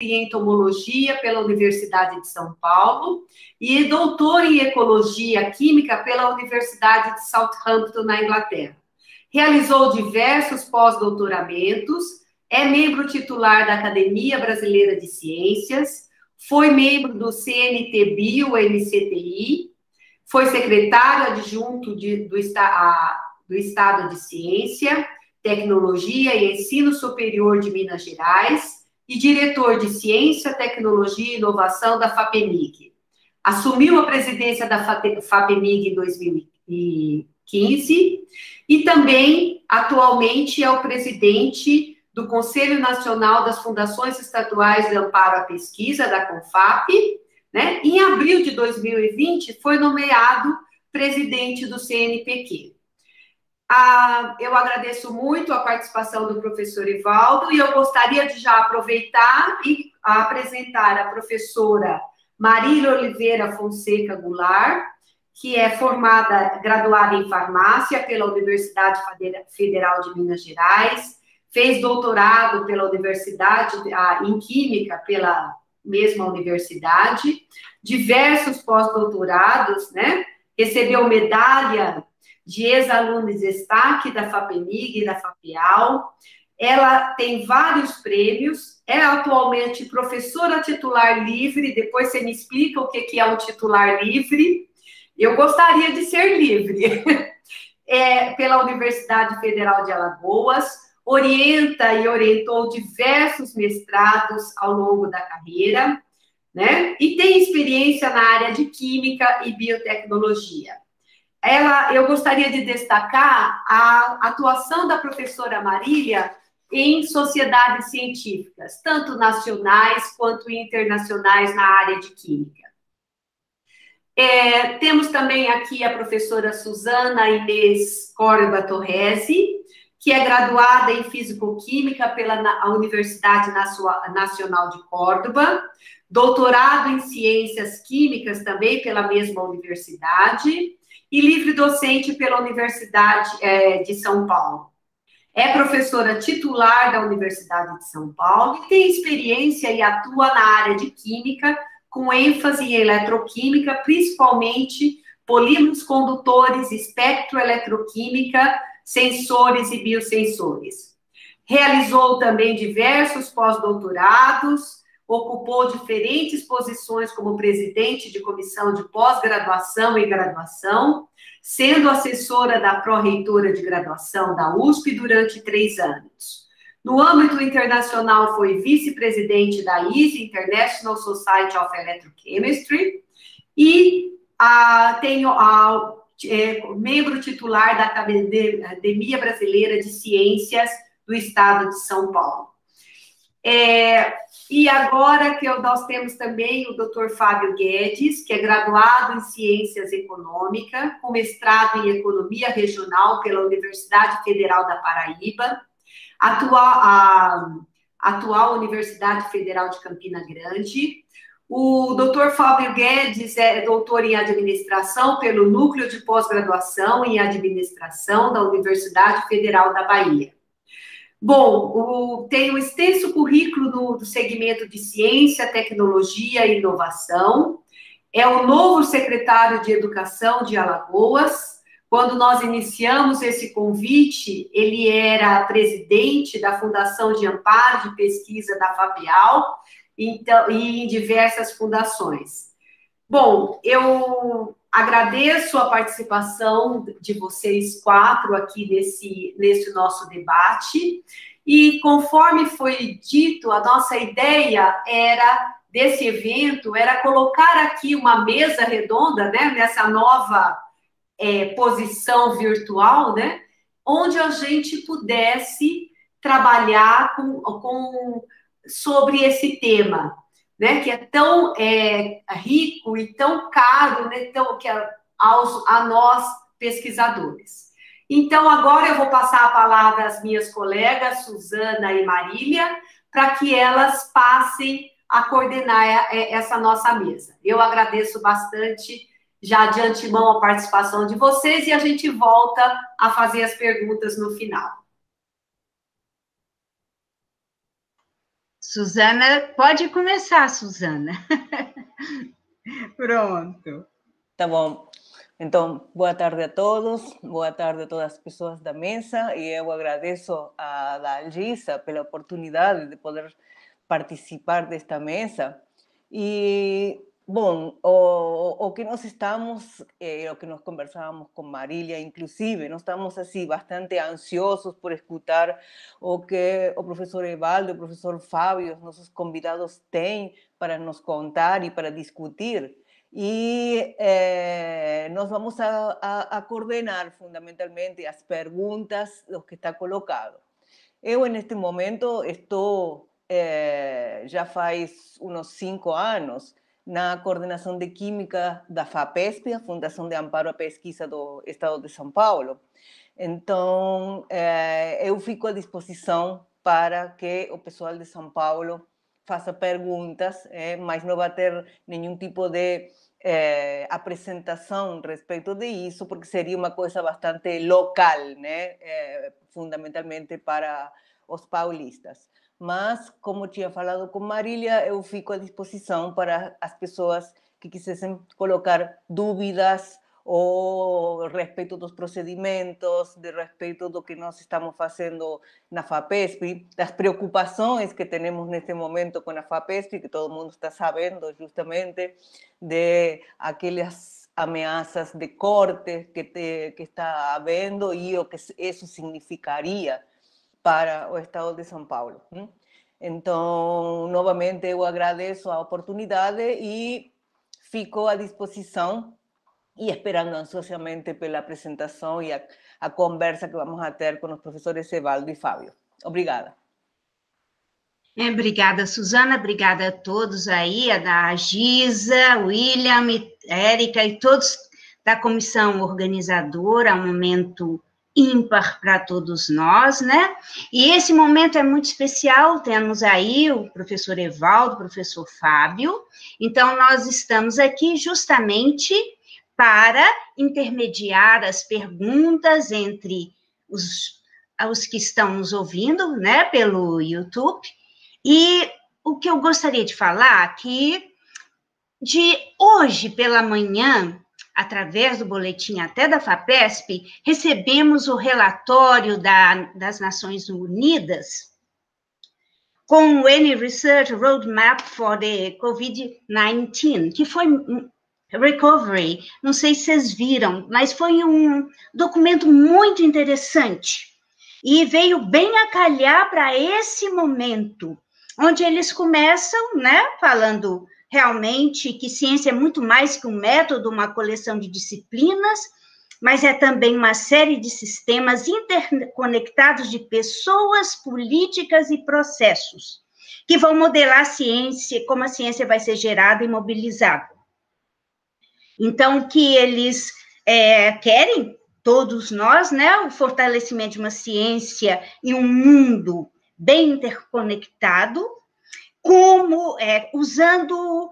em entomologia pela Universidade de São Paulo e doutor em ecologia química pela Universidade de Southampton, na Inglaterra. Realizou diversos pós-doutoramentos, é membro titular da Academia Brasileira de Ciências, foi membro do CNT-Bio-MCTI, foi secretário adjunto do Estado de Ciência, Tecnologia e Ensino Superior de Minas Gerais e diretor de Ciência, Tecnologia e Inovação da FAPEMIG. Assumiu a presidência da FAPEMIG em 2015 e também, atualmente, é o presidente do Conselho Nacional das Fundações Estaduais de Amparo à Pesquisa, da CONFAP, né? Em abril de 2020, foi nomeado presidente do CNPq. Eu agradeço muito a participação do professor Evaldo e eu gostaria de já aproveitar e apresentar a professora Marília Oliveira Fonseca Goulart, que é graduada em farmácia pela Universidade Federal de Minas Gerais, fez doutorado pela Universidade em Química pela mesma universidade, diversos pós-doutorados, né? Recebeu medalha de ex-aluno de destaque da FAPEMIG e da FAPEAL. Ela tem vários prêmios, é atualmente professora titular livre, depois você me explica o que é um titular livre. Eu gostaria de ser livre. Pela Universidade Federal de Alagoas, orienta e orientou diversos mestrados ao longo da carreira, né? E tem experiência na área de Química e Biotecnologia. Eu gostaria de destacar a atuação da professora Marília em sociedades científicas, tanto nacionais quanto internacionais na área de Química. Temos também aqui a professora Suzana Inês Córdoba Torresi, que é graduada em Físico-Química pela Universidade Nacional de Córdoba, doutorado em Ciências Químicas também pela mesma universidade, e livre docente pela Universidade de São Paulo. É professora titular da Universidade de São Paulo e tem experiência e atua na área de Química, com ênfase em eletroquímica, principalmente polímeros condutores, espectroeletroquímica, sensores e biosensores. Realizou também diversos pós-doutorados, ocupou diferentes posições como presidente de comissão de pós-graduação e graduação, sendo assessora da pró-reitora de graduação da USP durante 3 anos. No âmbito internacional, foi vice-presidente da ISE, International Society of Electrochemistry, e membro titular da Academia Brasileira de Ciências do Estado de São Paulo. E agora que nós temos também o Dr. Fábio Guedes, que é graduado em Ciências Econômicas, com mestrado em Economia Regional pela Universidade Federal da Paraíba, atual Universidade Federal de Campina Grande. O Dr. Fábio Guedes é doutor em Administração pelo Núcleo de Pós-Graduação em Administração da Universidade Federal da Bahia. Bom, tem um extenso currículo do segmento de Ciência, Tecnologia e Inovação. É o novo secretário de Educação de Alagoas. Quando nós iniciamos esse convite, ele era presidente da Fundação de Amparo de Pesquisa da FAPEAL, então, e em diversas fundações. Bom, eu agradeço a participação de vocês 4 aqui nesse nosso debate, e conforme foi dito, a nossa ideia desse evento era colocar aqui uma mesa redonda, né, nessa nova posição virtual, né, onde a gente pudesse trabalhar sobre esse tema, né, que é tão rico e tão caro, né, a nós pesquisadores. Então, agora eu vou passar a palavra às minhas colegas, Suzana e Marília, para que elas passem a coordenar essa nossa mesa. Eu agradeço bastante já de antemão a participação de vocês e a gente volta a fazer as perguntas no final. Suzana, pode começar, Suzana. Pronto. Tá bom. Então, boa tarde a todos, boa tarde a todas as pessoas da mesa, e eu agradeço a Dalgisa pela oportunidade de poder participar desta mesa. E, bom, o que nós estamos, o que nós conversávamos com Marília, inclusive, nós estamos assim, bastante ansiosos por escutar o que o professor Evaldo e o professor Fábio, os nossos convidados, têm para nos contar e para discutir. E nós vamos a coordenar fundamentalmente as perguntas dos que está colocado. Eu, neste momento, estou já faz uns 5 anos na coordenação de Química da FAPESP, a Fundação de Amparo à Pesquisa do Estado de São Paulo. Então, eu fico à disposição para que o pessoal de São Paulo faça perguntas, mas não vai ter nenhum tipo de apresentação respeito de isso, porque seria uma coisa bastante local, né? Fundamentalmente para os paulistas. Mas, como tinha falado com Marília, eu fico à disposição para as pessoas que quisessem colocar dúvidas ou respeito dos procedimentos, de respeito do que nós estamos fazendo na FAPESP, das preocupações que temos neste momento com a FAPESP, que todo mundo está sabendo justamente, de aquelas ameaças de corte que está havendo e o que isso significaria para o Estado de São Paulo. Então, novamente, eu agradeço a oportunidade e fico à disposição e esperando ansiosamente pela apresentação e a conversa que vamos a ter com os professores Evaldo e Fábio. Obrigada. Obrigada, Suzana, obrigada a todos aí, a Gisa, William, Érica e todos da comissão organizadora, um momento ímpar para todos nós, né? E esse momento é muito especial, temos aí o professor Evaldo, o professor Fábio, então nós estamos aqui justamente para intermediar as perguntas entre os que estão nos ouvindo, né, pelo YouTube. E o que eu gostaria de falar aqui, de hoje pela manhã, através do boletim até da FAPESP, recebemos o relatório das Nações Unidas com o N Research Roadmap for the COVID-19, que foi Recovery, não sei se vocês viram, mas foi um documento muito interessante e veio bem a calhar para esse momento, onde eles começam, né, falando realmente que ciência é muito mais que um método, uma coleção de disciplinas, mas é também uma série de sistemas interconectados de pessoas, políticas e processos, que vão modelar a ciência, como a ciência vai ser gerada e mobilizada. Então, o que eles querem, todos nós, né, o fortalecimento de uma ciência em um mundo bem interconectado, como usando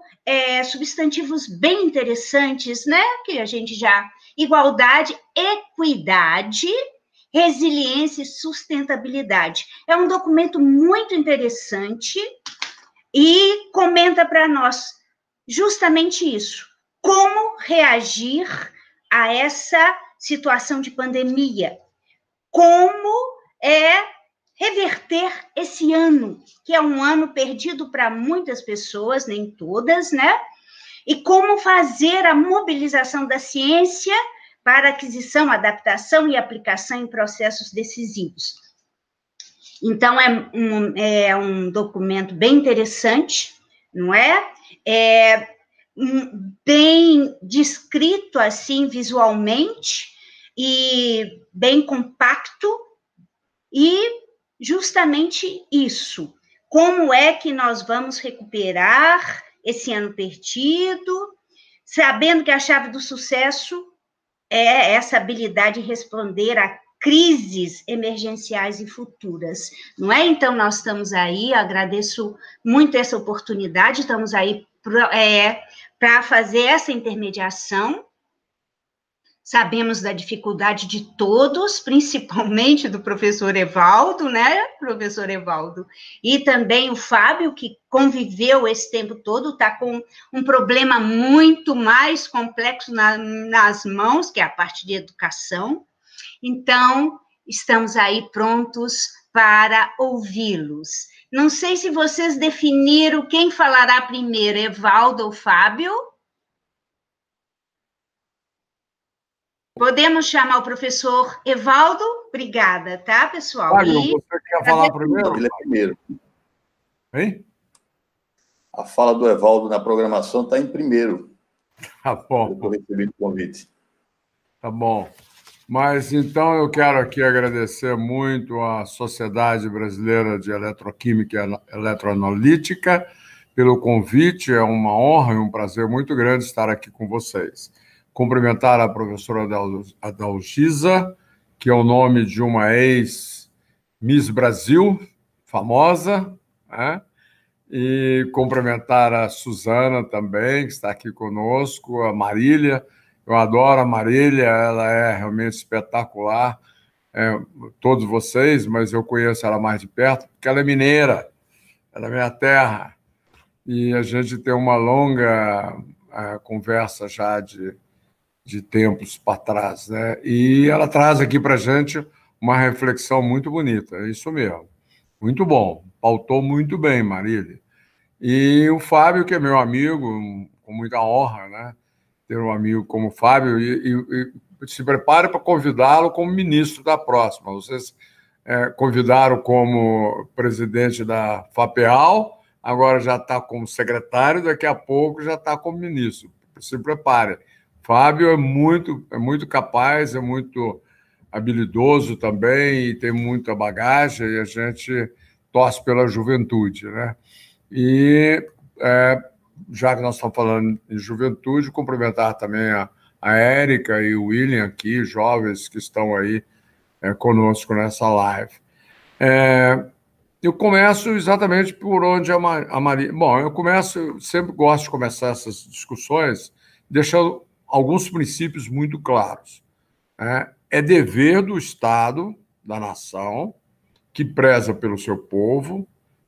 substantivos bem interessantes, né, que a gente já... Igualdade, equidade, resiliência e sustentabilidade. É um documento muito interessante e comenta para nós justamente isso. Como reagir a essa situação de pandemia? Como reverter esse ano, que é um ano perdido para muitas pessoas, nem todas, né? E como fazer a mobilização da ciência para aquisição, adaptação e aplicação em processos decisivos. Então, é um documento bem interessante, não é? Bem descrito, assim, visualmente, e bem compacto, e justamente isso. Como é que nós vamos recuperar esse ano perdido, sabendo que a chave do sucesso é essa habilidade de responder a crises emergenciais e futuras, não é? Então, nós estamos aí, agradeço muito essa oportunidade, estamos aí para fazer essa intermediação, Sabemos da dificuldade de todos, principalmente do professor Evaldo, né, professor Evaldo? E também o Fábio, que conviveu esse tempo todo, está com um problema muito mais complexo nas mãos, que é a parte de educação. Então, estamos aí prontos para ouvi-los. Não sei se vocês definiram quem falará primeiro, Evaldo ou Fábio? Podemos chamar o professor Evaldo? Obrigada, tá, pessoal? Fábio, você quer falar primeiro? Ele é primeiro. Hein? A fala do Evaldo na programação está em primeiro. Tá bom. Eu recebi o convite. Tá bom. Mas, então, eu quero aqui agradecer muito à Sociedade Brasileira de Eletroquímica e Eletroanalítica pelo convite. É uma honra e um prazer muito grande estar aqui com vocês. Cumprimentar a professora Adalgisa, que é o nome de uma ex-Miss Brasil, famosa, né? E cumprimentar a Suzana também, que está aqui conosco, a Marília. Eu adoro a Marília, ela é realmente espetacular, todos vocês, mas eu conheço ela mais de perto, porque ela é mineira, ela é minha terra, e a gente tem uma longa conversa já de tempos para trás, né? E ela traz aqui para a gente uma reflexão muito bonita, é isso mesmo. Muito bom, pautou muito bem, Marília. E o Fábio, que é meu amigo, com muita honra, né? Ter um amigo como o Fábio, e se prepare para convidá-lo como ministro da próxima. Vocês convidaram como presidente da FAPEAL, agora já está como secretário, daqui a pouco já está como ministro. Se prepare. Fábio é muito capaz, é muito habilidoso também, e tem muita bagagem, e a gente torce pela juventude, né? E, já que nós estamos falando em juventude, cumprimentar também a Érica e o William aqui, jovens que estão aí conosco nessa live. Eu começo exatamente por onde a Maria... Bom, eu sempre gosto de começar essas discussões deixando alguns princípios muito claros. É dever do Estado, da nação, que preza pelo seu povo,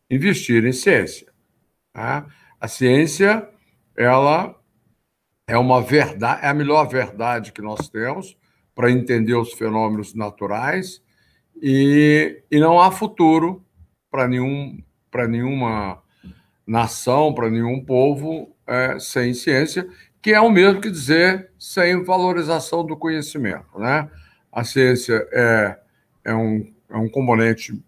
investir em ciência. A ciência, ela é uma verdade, é a melhor verdade que nós temos para entender os fenômenos naturais, e não há futuro para nenhuma nação, para nenhum povo sem ciência, que é o mesmo que dizer sem valorização do conhecimento, né? A ciência é um componente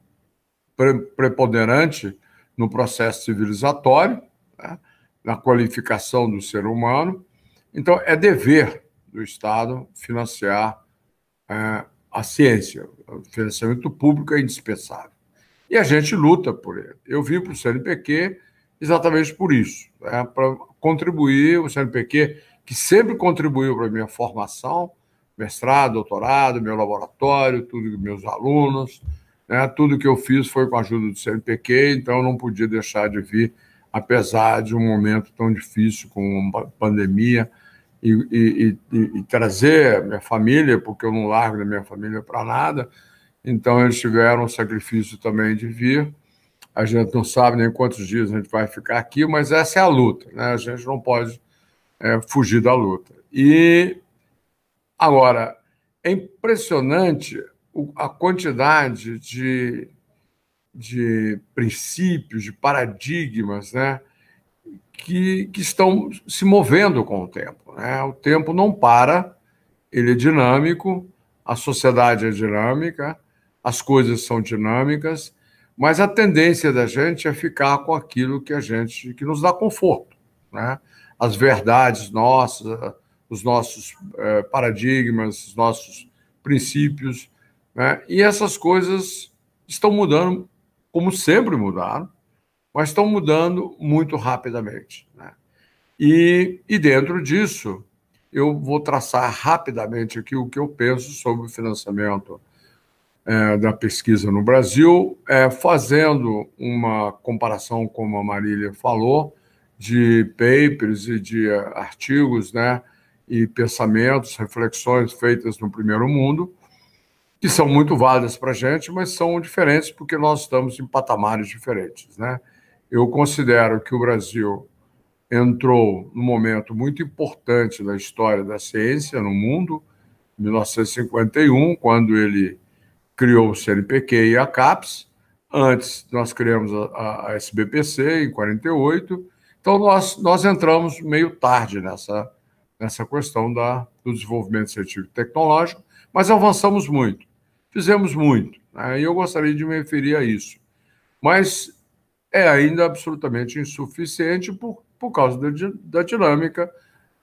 preponderante no processo civilizatório, né? Na qualificação do ser humano. Então, é dever do Estado financiar a ciência. O financiamento público é indispensável. E a gente luta por ele. Eu vim para o CNPq exatamente por isso, né? Para contribuir, o CNPq, que sempre contribuiu para a minha formação, mestrado, doutorado, meu laboratório, tudo meus alunos, né? Tudo que eu fiz foi com a ajuda do CNPq, então eu não podia deixar de vir, apesar de um momento tão difícil, com a pandemia, e trazer minha família, porque eu não largo da minha família para nada. Então, eles tiveram o sacrifício também de vir. A gente não sabe nem quantos dias a gente vai ficar aqui, mas essa é a luta, né? A gente não pode fugir da luta. E, agora, é impressionante a quantidade de princípios, de paradigmas, né, que estão se movendo com o tempo, né? O tempo não para, ele é dinâmico, a sociedade é dinâmica, as coisas são dinâmicas, mas a tendência da gente é ficar com aquilo que nos dá conforto, né? As verdades nossas, os nossos paradigmas, os nossos princípios, né? E essas coisas estão mudando, como sempre mudaram, mas estão mudando muito rapidamente, né? E dentro disso, eu vou traçar rapidamente aqui o que eu penso sobre o financiamento da pesquisa no Brasil, fazendo uma comparação, como a Marília falou, de papers e de artigos, né, e pensamentos, reflexões feitas no primeiro mundo, que são muito válidas para a gente, mas são diferentes porque nós estamos em patamares diferentes, né? Eu considero que o Brasil entrou num momento muito importante da história da ciência no mundo, em 1951, quando ele criou o CNPq e a CAPES. Antes, nós criamos a SBPC, em 48. Então, nós entramos meio tarde nessa questão do desenvolvimento científico e tecnológico, mas avançamos muito, fizemos muito, né? E eu gostaria de me referir a isso. Mas é ainda absolutamente insuficiente por causa da dinâmica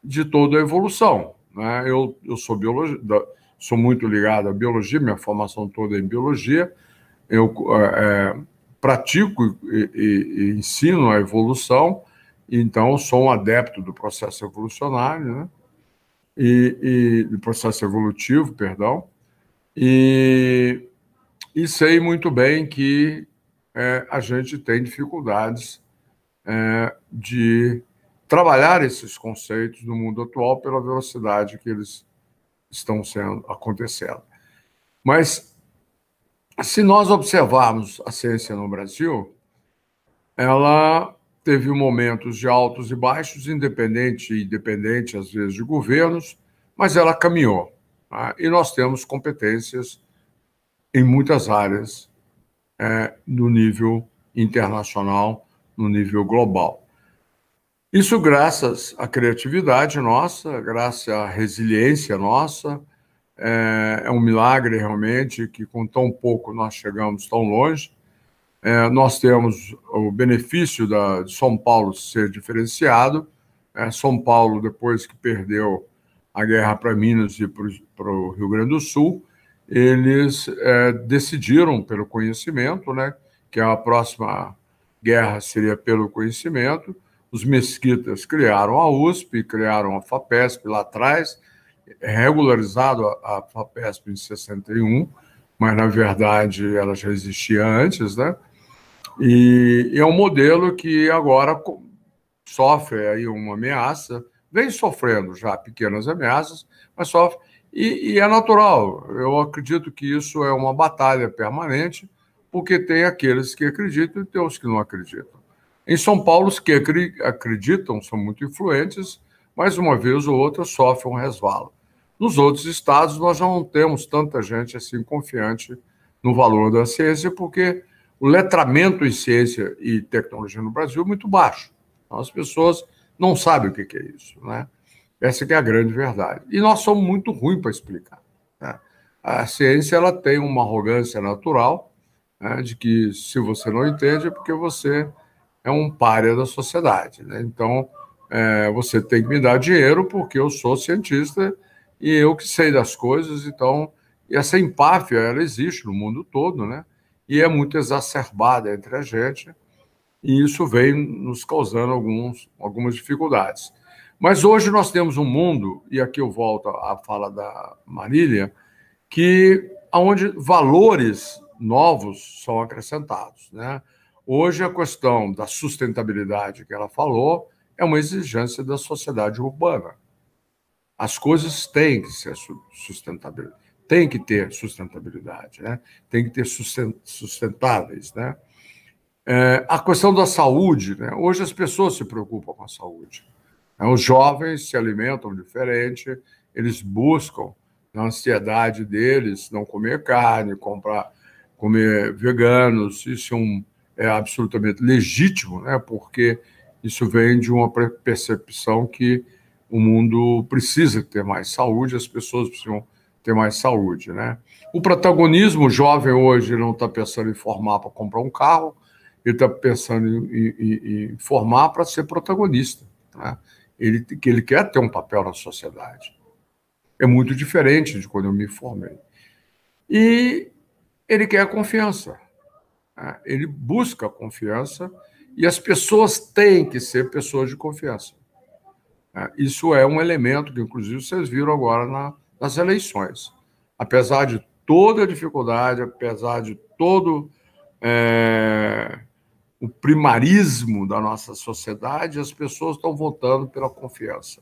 de toda a evolução, né? Eu sou sou muito ligado à biologia, minha formação toda é em biologia, eu pratico e ensino a evolução, então sou um adepto do processo evolucionário, né? E do processo evolutivo, perdão, e sei muito bem que a gente tem dificuldades de trabalhar esses conceitos no mundo atual pela velocidade que eles estão acontecendo. Mas, se nós observarmos a ciência no Brasil, ela teve momentos de altos e baixos, independente às vezes, de governos, mas ela caminhou, tá? E nós temos competências em muitas áreas, no nível internacional, no nível global. Isso graças à criatividade nossa, graças à resiliência nossa. É um milagre, realmente, que com tão pouco nós chegamos tão longe. Nós temos o benefício de São Paulo ser diferenciado. São Paulo, depois que perdeu a guerra para Minas e para o Rio Grande do Sul, eles decidiram pelo conhecimento, né, que a próxima guerra seria pelo conhecimento. Os mesquitas criaram a USP, criaram a FAPESP lá atrás, regularizado a FAPESP em 61, mas, na verdade, ela já existia antes, né? E é um modelo que agora sofre aí uma ameaça, vem sofrendo já pequenas ameaças, mas sofre, e é natural. Eu acredito que isso é uma batalha permanente, porque tem aqueles que acreditam e tem os que não acreditam. Em São Paulo, os que acreditam são muito influentes, mas uma vez ou outra sofrem um resvalo. Nos outros estados, nós já não temos tanta gente assim confiante no valor da ciência, porque o letramento em ciência e tecnologia no Brasil é muito baixo. Então, as pessoas não sabem o que é isso, né? Essa que é a grande verdade. E nós somos muito ruins para explicar, né? A ciência ela tem uma arrogância natural, né, de que se você não entende é porque você é um pária da sociedade, né? Então, você tem que me dar dinheiro porque eu sou cientista e eu que sei das coisas. Então, e essa empáfia, ela existe no mundo todo, né? E é muito exacerbada entre a gente, e isso vem nos causando algumas dificuldades. Mas hoje nós temos um mundo, e aqui eu volto à fala da Marília, onde valores novos são acrescentados, né? Hoje, a questão da sustentabilidade que ela falou é uma exigência da sociedade urbana. As coisas têm que ser sustentáveis, tem que ter sustentabilidade, né? Tem que ter sustentáveis, né? A questão da saúde, né? Hoje as pessoas se preocupam com a saúde. Os jovens se alimentam diferente, eles buscam, na ansiedade deles, não comer carne, comer veganos. Isso é absolutamente legítimo, né? Porque isso vem de uma percepção que o mundo precisa ter mais saúde, as pessoas precisam ter mais saúde, né? O protagonismo, o jovem hoje não está pensando em formar para comprar um carro, ele está pensando em formar para ser protagonista, né? Ele quer ter um papel na sociedade. É muito diferente de quando eu me formei. E ele quer a confiança. Ele busca a confiança, e as pessoas têm que ser pessoas de confiança. Isso é um elemento que, inclusive, vocês viram agora nas eleições. Apesar de toda a dificuldade, apesar de todo o primarismo da nossa sociedade, as pessoas estão votando pela confiança.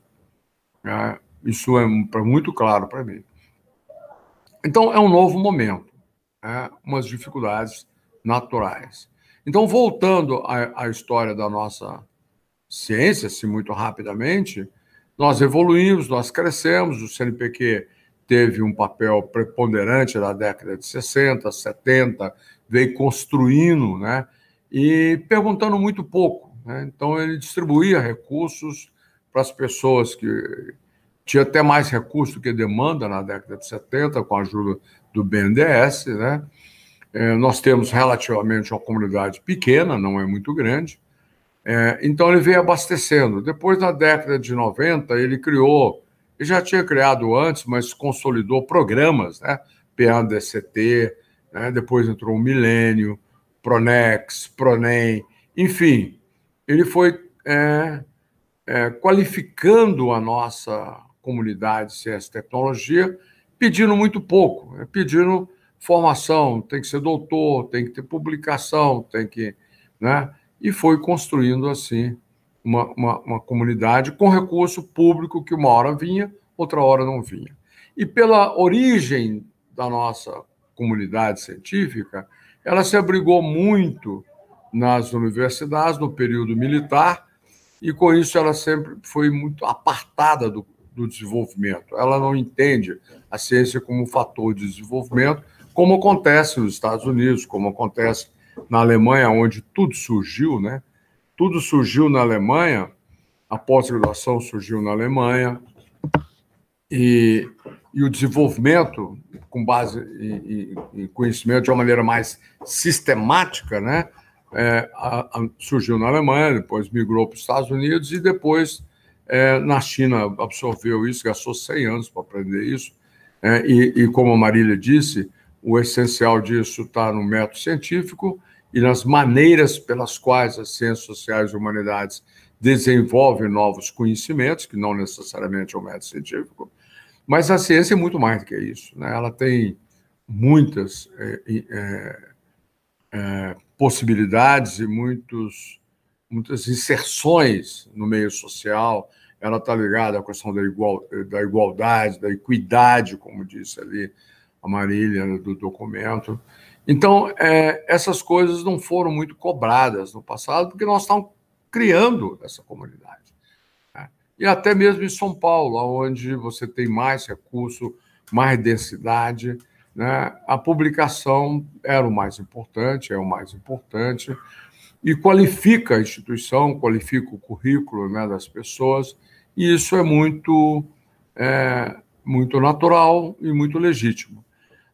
Isso é muito claro para mim. Então, é um novo momento, umas dificuldades naturais. Então, voltando à história da nossa ciência, assim, muito rapidamente, nós evoluímos, nós crescemos, o CNPq teve um papel preponderante na década de 60, 70, veio construindo, né, e perguntando muito pouco, né? Então, ele distribuía recursos para as pessoas que tinha até mais recursos do que demanda na década de 70, com a ajuda do BNDES, né? Nós temos relativamente uma comunidade pequena, não é muito grande, então ele veio abastecendo. Depois, na década de 90, ele já tinha criado antes, mas consolidou programas, né? PADCT, né? Depois entrou o Milênio, Pronex, Pronem, enfim, ele foi qualificando a nossa comunidade de ciência e tecnologia, pedindo muito pouco, pedindo formação, tem que ser doutor, tem que ter publicação, tem que... né? E foi construindo, assim, uma comunidade com recurso público que uma hora vinha, outra hora não vinha. E pela origem da nossa comunidade científica, ela se abrigou muito nas universidades, no período militar, e com isso ela sempre foi muito apartada do desenvolvimento. Ela não entende a ciência como um fator de desenvolvimento, como acontece nos Estados Unidos, como acontece na Alemanha, onde tudo surgiu, né? Tudo surgiu na Alemanha, a pós-graduação surgiu na Alemanha, e o desenvolvimento, com base em conhecimento de uma maneira mais sistemática, né? Surgiu na Alemanha, depois migrou para os Estados Unidos e depois na China absorveu isso, gastou 100 anos para aprender isso. E como a Marília disse, o essencial disso está no método científico e nas maneiras pelas quais as ciências sociais e humanidades desenvolvem novos conhecimentos, que não necessariamente é o método científico, mas a ciência é muito mais do que isso, né? Ela tem muitas possibilidades e muitas inserções no meio social. Ela está ligada à questão da igualdade, da equidade, como disse ali a Marília do documento. Então, essas coisas não foram muito cobradas no passado, porque nós estamos criando essa comunidade, né? E até mesmo em São Paulo, onde você tem mais recurso, mais densidade, né? A publicação era o mais importante, é o mais importante, e qualifica a instituição, qualifica o currículo, né, das pessoas, e isso é muito natural e muito legítimo.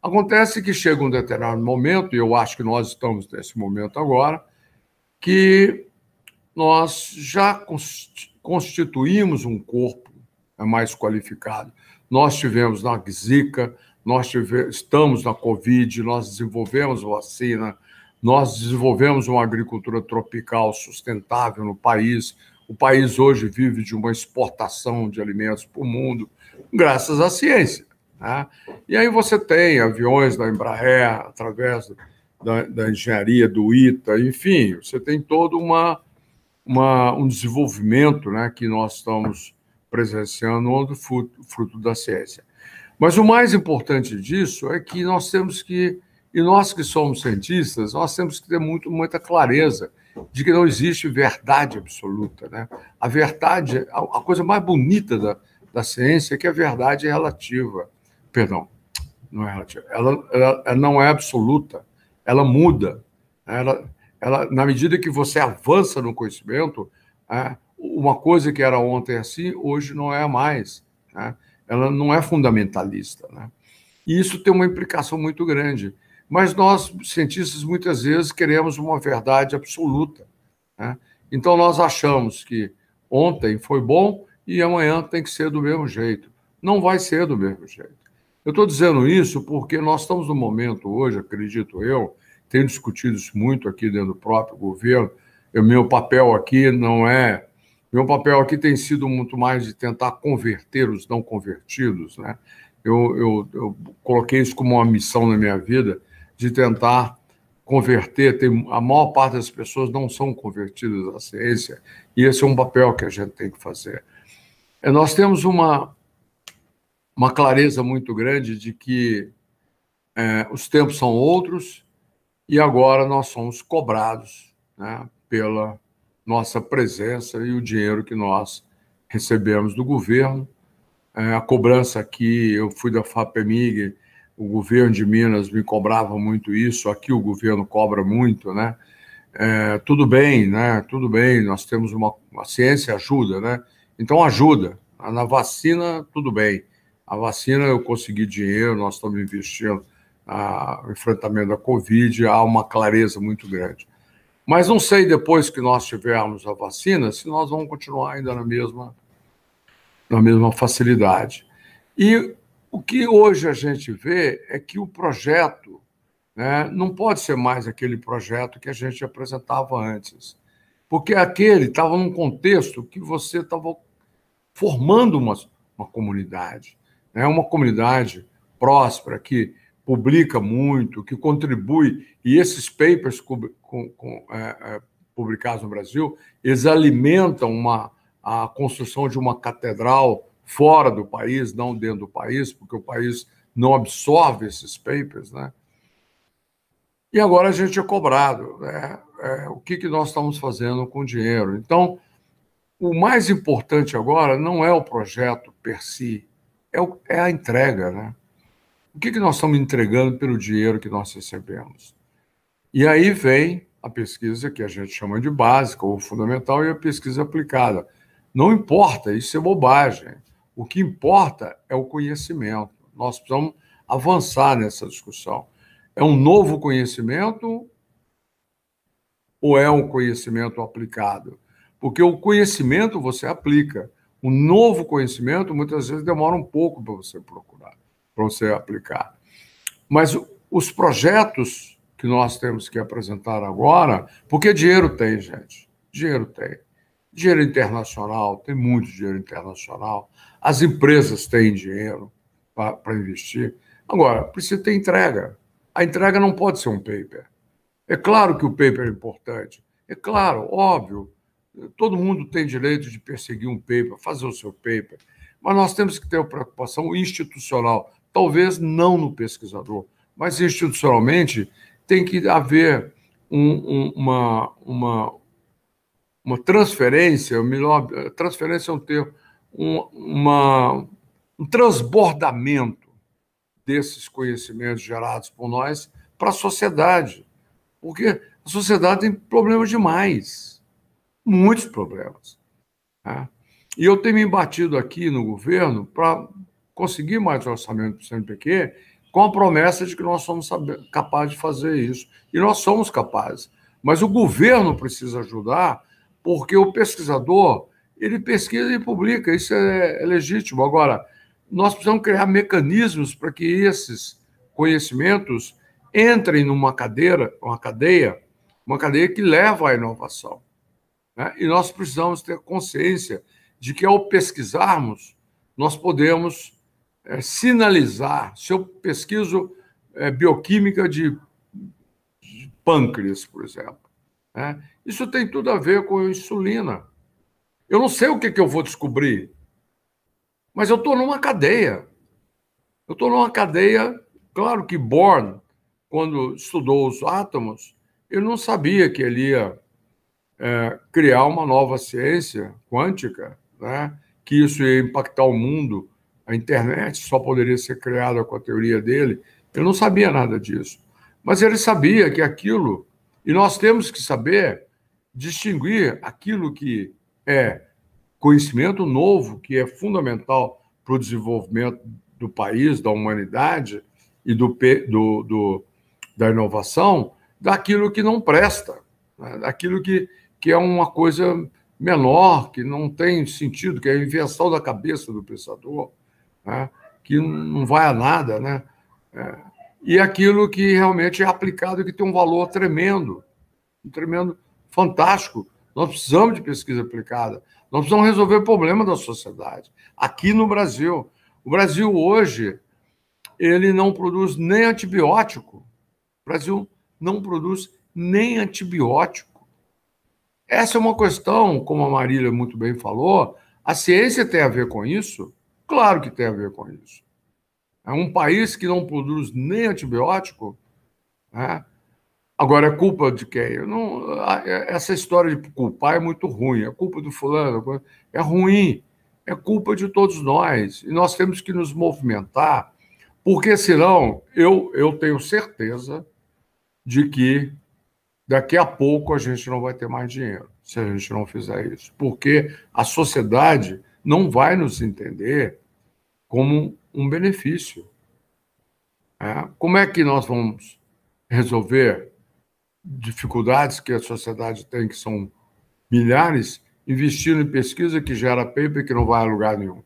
Acontece que chega um determinado momento, e eu acho que nós estamos nesse momento agora, que nós já constituímos um corpo mais qualificado. Nós tivemos na Zika, estamos na Covid, nós desenvolvemos vacina, nós desenvolvemos uma agricultura tropical sustentável no país. O país hoje vive de uma exportação de alimentos para o mundo, graças à ciência, né? E aí você tem aviões da Embraer, através da engenharia do ITA, enfim, você tem todo um desenvolvimento, né, que nós estamos presenciando, fruto da ciência. Mas o mais importante disso é que nós temos que, e nós que somos cientistas, nós temos que ter muita clareza de que não existe verdade absoluta, né? A verdade, a coisa mais bonita da ciência é que a verdade é relativa. Perdão, não é relativa. Ela não é absoluta, ela muda. Ela, na medida que você avança no conhecimento, uma coisa que era ontem assim, hoje não é mais, né? Ela não é fundamentalista, né? E isso tem uma implicação muito grande. Mas nós, cientistas, muitas vezes queremos uma verdade absoluta, né? Então, nós achamos que ontem foi bom e amanhã tem que ser do mesmo jeito. Não vai ser do mesmo jeito. Eu estou dizendo isso porque nós estamos num momento hoje, acredito eu, tenho discutido isso muito aqui dentro do próprio governo. Meu papel aqui Meu papel aqui tem sido muito mais de tentar converter os não convertidos, né? Eu coloquei isso como uma missão na minha vida, de tentar converter. A maior parte das pessoas não são convertidas à ciência, e esse é um papel que a gente tem que fazer. Nós temos uma uma clareza muito grande de que os tempos são outros e agora nós somos cobrados, né, pela nossa presença e o dinheiro que nós recebemos do governo. A cobrança aqui, eu fui da FAPEMIG, o governo de Minas me cobrava muito isso, aqui o governo cobra muito, né? Tudo bem, né? Tudo bem, nós temos uma ciência ajuda, né? Então ajuda. Na vacina, tudo bem. A vacina eu consegui dinheiro, nós estamos investindo no enfrentamento da Covid, há uma clareza muito grande. Mas não sei, depois que nós tivermos a vacina, se nós vamos continuar ainda na mesma facilidade. E o que hoje a gente vê é que o projeto, né, não pode ser mais aquele projeto que a gente apresentava antes, porque aquele estava num contexto que você estava formando uma comunidade, né, uma comunidade próspera, que publica muito, que contribui, e esses papers publicados no Brasil, eles alimentam a construção de uma catedral fora do país, não dentro do país, porque o país não absorve esses papers, né? E agora a gente é cobrado, né? O que nós estamos fazendo com o dinheiro? Então, o mais importante agora não é o projeto per si, é a entrega, né? O que nós estamos entregando pelo dinheiro que nós recebemos? E aí vem a pesquisa que a gente chama de básica ou fundamental e a pesquisa aplicada. Não importa, isso é bobagem. O que importa é o conhecimento. Nós precisamos avançar nessa discussão. É um novo conhecimento ou é um conhecimento aplicado? Porque o conhecimento você aplica. O novo conhecimento, muitas vezes, demora um pouco para você procurar, para você aplicar. Mas os projetos que nós temos que apresentar agora, porque dinheiro tem, gente. Dinheiro tem. Dinheiro internacional, tem muito dinheiro internacional. As empresas têm dinheiro para investir. Agora, precisa ter entrega. A entrega não pode ser um paper. É claro que o paper é importante. É claro, óbvio. Todo mundo tem direito de perseguir um paper, fazer o seu paper. Mas nós temos que ter uma preocupação institucional. Talvez não no pesquisador, mas institucionalmente tem que haver uma transferência, melhor, transferência é um termo, um transbordamento desses conhecimentos gerados por nós para a sociedade. Porque a sociedade tem problemas demais, muitos problemas. Né? E eu tenho me embatido aqui no governo para conseguir mais orçamento para o CNPq com a promessa de que nós somos capazes de fazer isso. E nós somos capazes. Mas o governo precisa ajudar, porque o pesquisador, ele pesquisa e publica, isso é legítimo. Agora, nós precisamos criar mecanismos para que esses conhecimentos entrem numa cadeia que leva à inovação. Né? E nós precisamos ter consciência de que, ao pesquisarmos, nós podemos sinalizar. Se eu pesquiso bioquímica de pâncreas, por exemplo, né? Isso tem tudo a ver com insulina. Eu não sei o que eu vou descobrir, mas eu estou numa cadeia. Eu estou numa cadeia, claro que Bohr, quando estudou os átomos, ele não sabia que ele ia criar uma nova ciência quântica, né? Que isso ia impactar o mundo. A internet só poderia ser criada com a teoria dele. Ele não sabia nada disso. Mas ele sabia que aquilo... E nós temos que saber distinguir aquilo que é conhecimento novo, que é fundamental para o desenvolvimento do país, da humanidade e da inovação, daquilo que não presta, né? Daquilo que é uma coisa menor, que não tem sentido, que é a invenção da cabeça do pensador, né? Que não vai a nada, né? E aquilo que realmente é aplicado e que tem um valor tremendo, fantástico. Nós precisamos de pesquisa aplicada. Nós precisamos resolver o problema da sociedade. Aqui no Brasil. O Brasil, hoje, ele não produz nem antibiótico. O Brasil não produz nem antibiótico. Essa é uma questão, como a Marília muito bem falou, a ciência tem a ver com isso? Claro que tem a ver com isso. É um país que não produz nem antibiótico, né? Agora, é culpa de quem? Essa história de culpar é muito ruim. É culpa do fulano, é ruim. É culpa de todos nós. E nós temos que nos movimentar, porque senão eu tenho certeza de que daqui a pouco a gente não vai ter mais dinheiro, se a gente não fizer isso. Porque a sociedade não vai nos entender como um benefício. Como é que nós vamos resolver dificuldades que a sociedade tem, que são milhares, investindo em pesquisa que gera paper que não vai a lugar nenhum?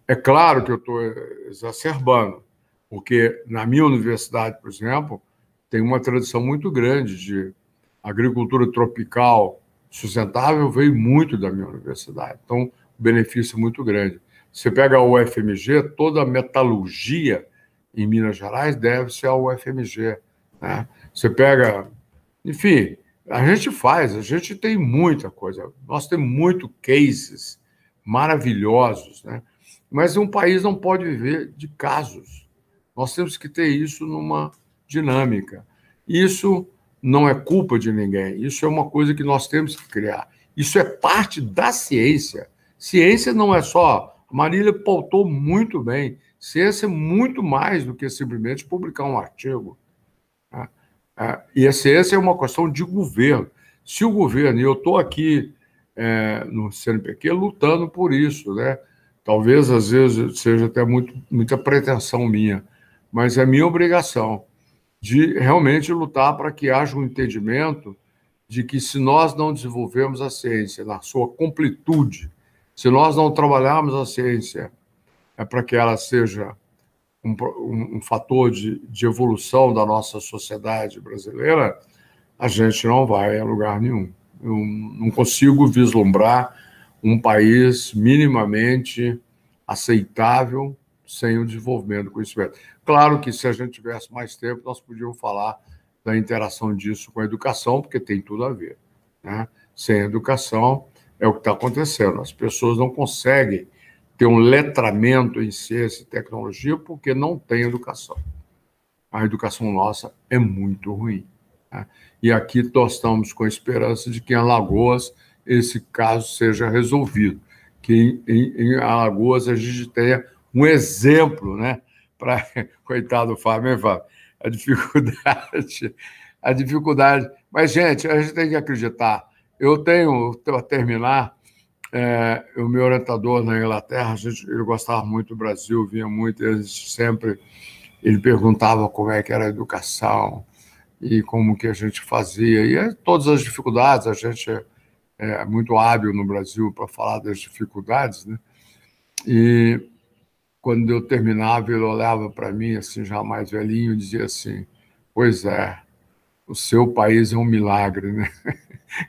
É claro que eu estou exacerbando, porque na minha universidade, por exemplo, tem uma tradição muito grande de agricultura tropical sustentável, veio muito da minha universidade. Então, o benefício é muito grande. Você pega a UFMG, toda a metalurgia em Minas Gerais deve-se à UFMG, né? Você pega... Enfim, a gente tem muita coisa. Nós temos muito cases maravilhosos, né? Mas um país não pode viver de casos. Nós temos que ter isso numa dinâmica. Isso não é culpa de ninguém. Isso é uma coisa que nós temos que criar. Isso é parte da ciência. Ciência não é só... A Marília pautou muito bem. Ciência é muito mais do que simplesmente publicar um artigo. E a ciência é uma questão de governo. Se o governo... E eu estou aqui no CNPq lutando por isso, né? Talvez, às vezes, seja até muita pretensão minha, mas é minha obrigação de realmente lutar para que haja um entendimento de que, se nós não desenvolvermos a ciência na sua completude, se nós não trabalharmos a ciência para que ela seja um fator de evolução da nossa sociedade brasileira, a gente não vai a lugar nenhum. Eu não consigo vislumbrar um país minimamente aceitável sem o desenvolvimento do conhecimento. Claro que, se a gente tivesse mais tempo, nós podíamos falar da interação disso com a educação, porque tem tudo a ver, né? Sem educação, é o que está acontecendo. As pessoas não conseguem ter um letramento em ciência e tecnologia porque não tem educação. A educação nossa é muito ruim, né? E aqui nós estamos com a esperança de que em Alagoas esse caso seja resolvido, que em Alagoas a gente tenha um exemplo, né? Para coitado do Fábio, hein, Fábio? A dificuldade. Mas, gente, a gente tem que acreditar. Eu tenho, para terminar, o meu orientador na Inglaterra, ele gostava muito do Brasil, vinha muito, ele perguntava como é que era a educação e como que a gente fazia, e todas as dificuldades, a gente é muito hábil no Brasil para falar das dificuldades, né? E quando eu terminava, ele olhava para mim, assim, já mais velhinho, e dizia assim: pois é, o seu país é um milagre, né?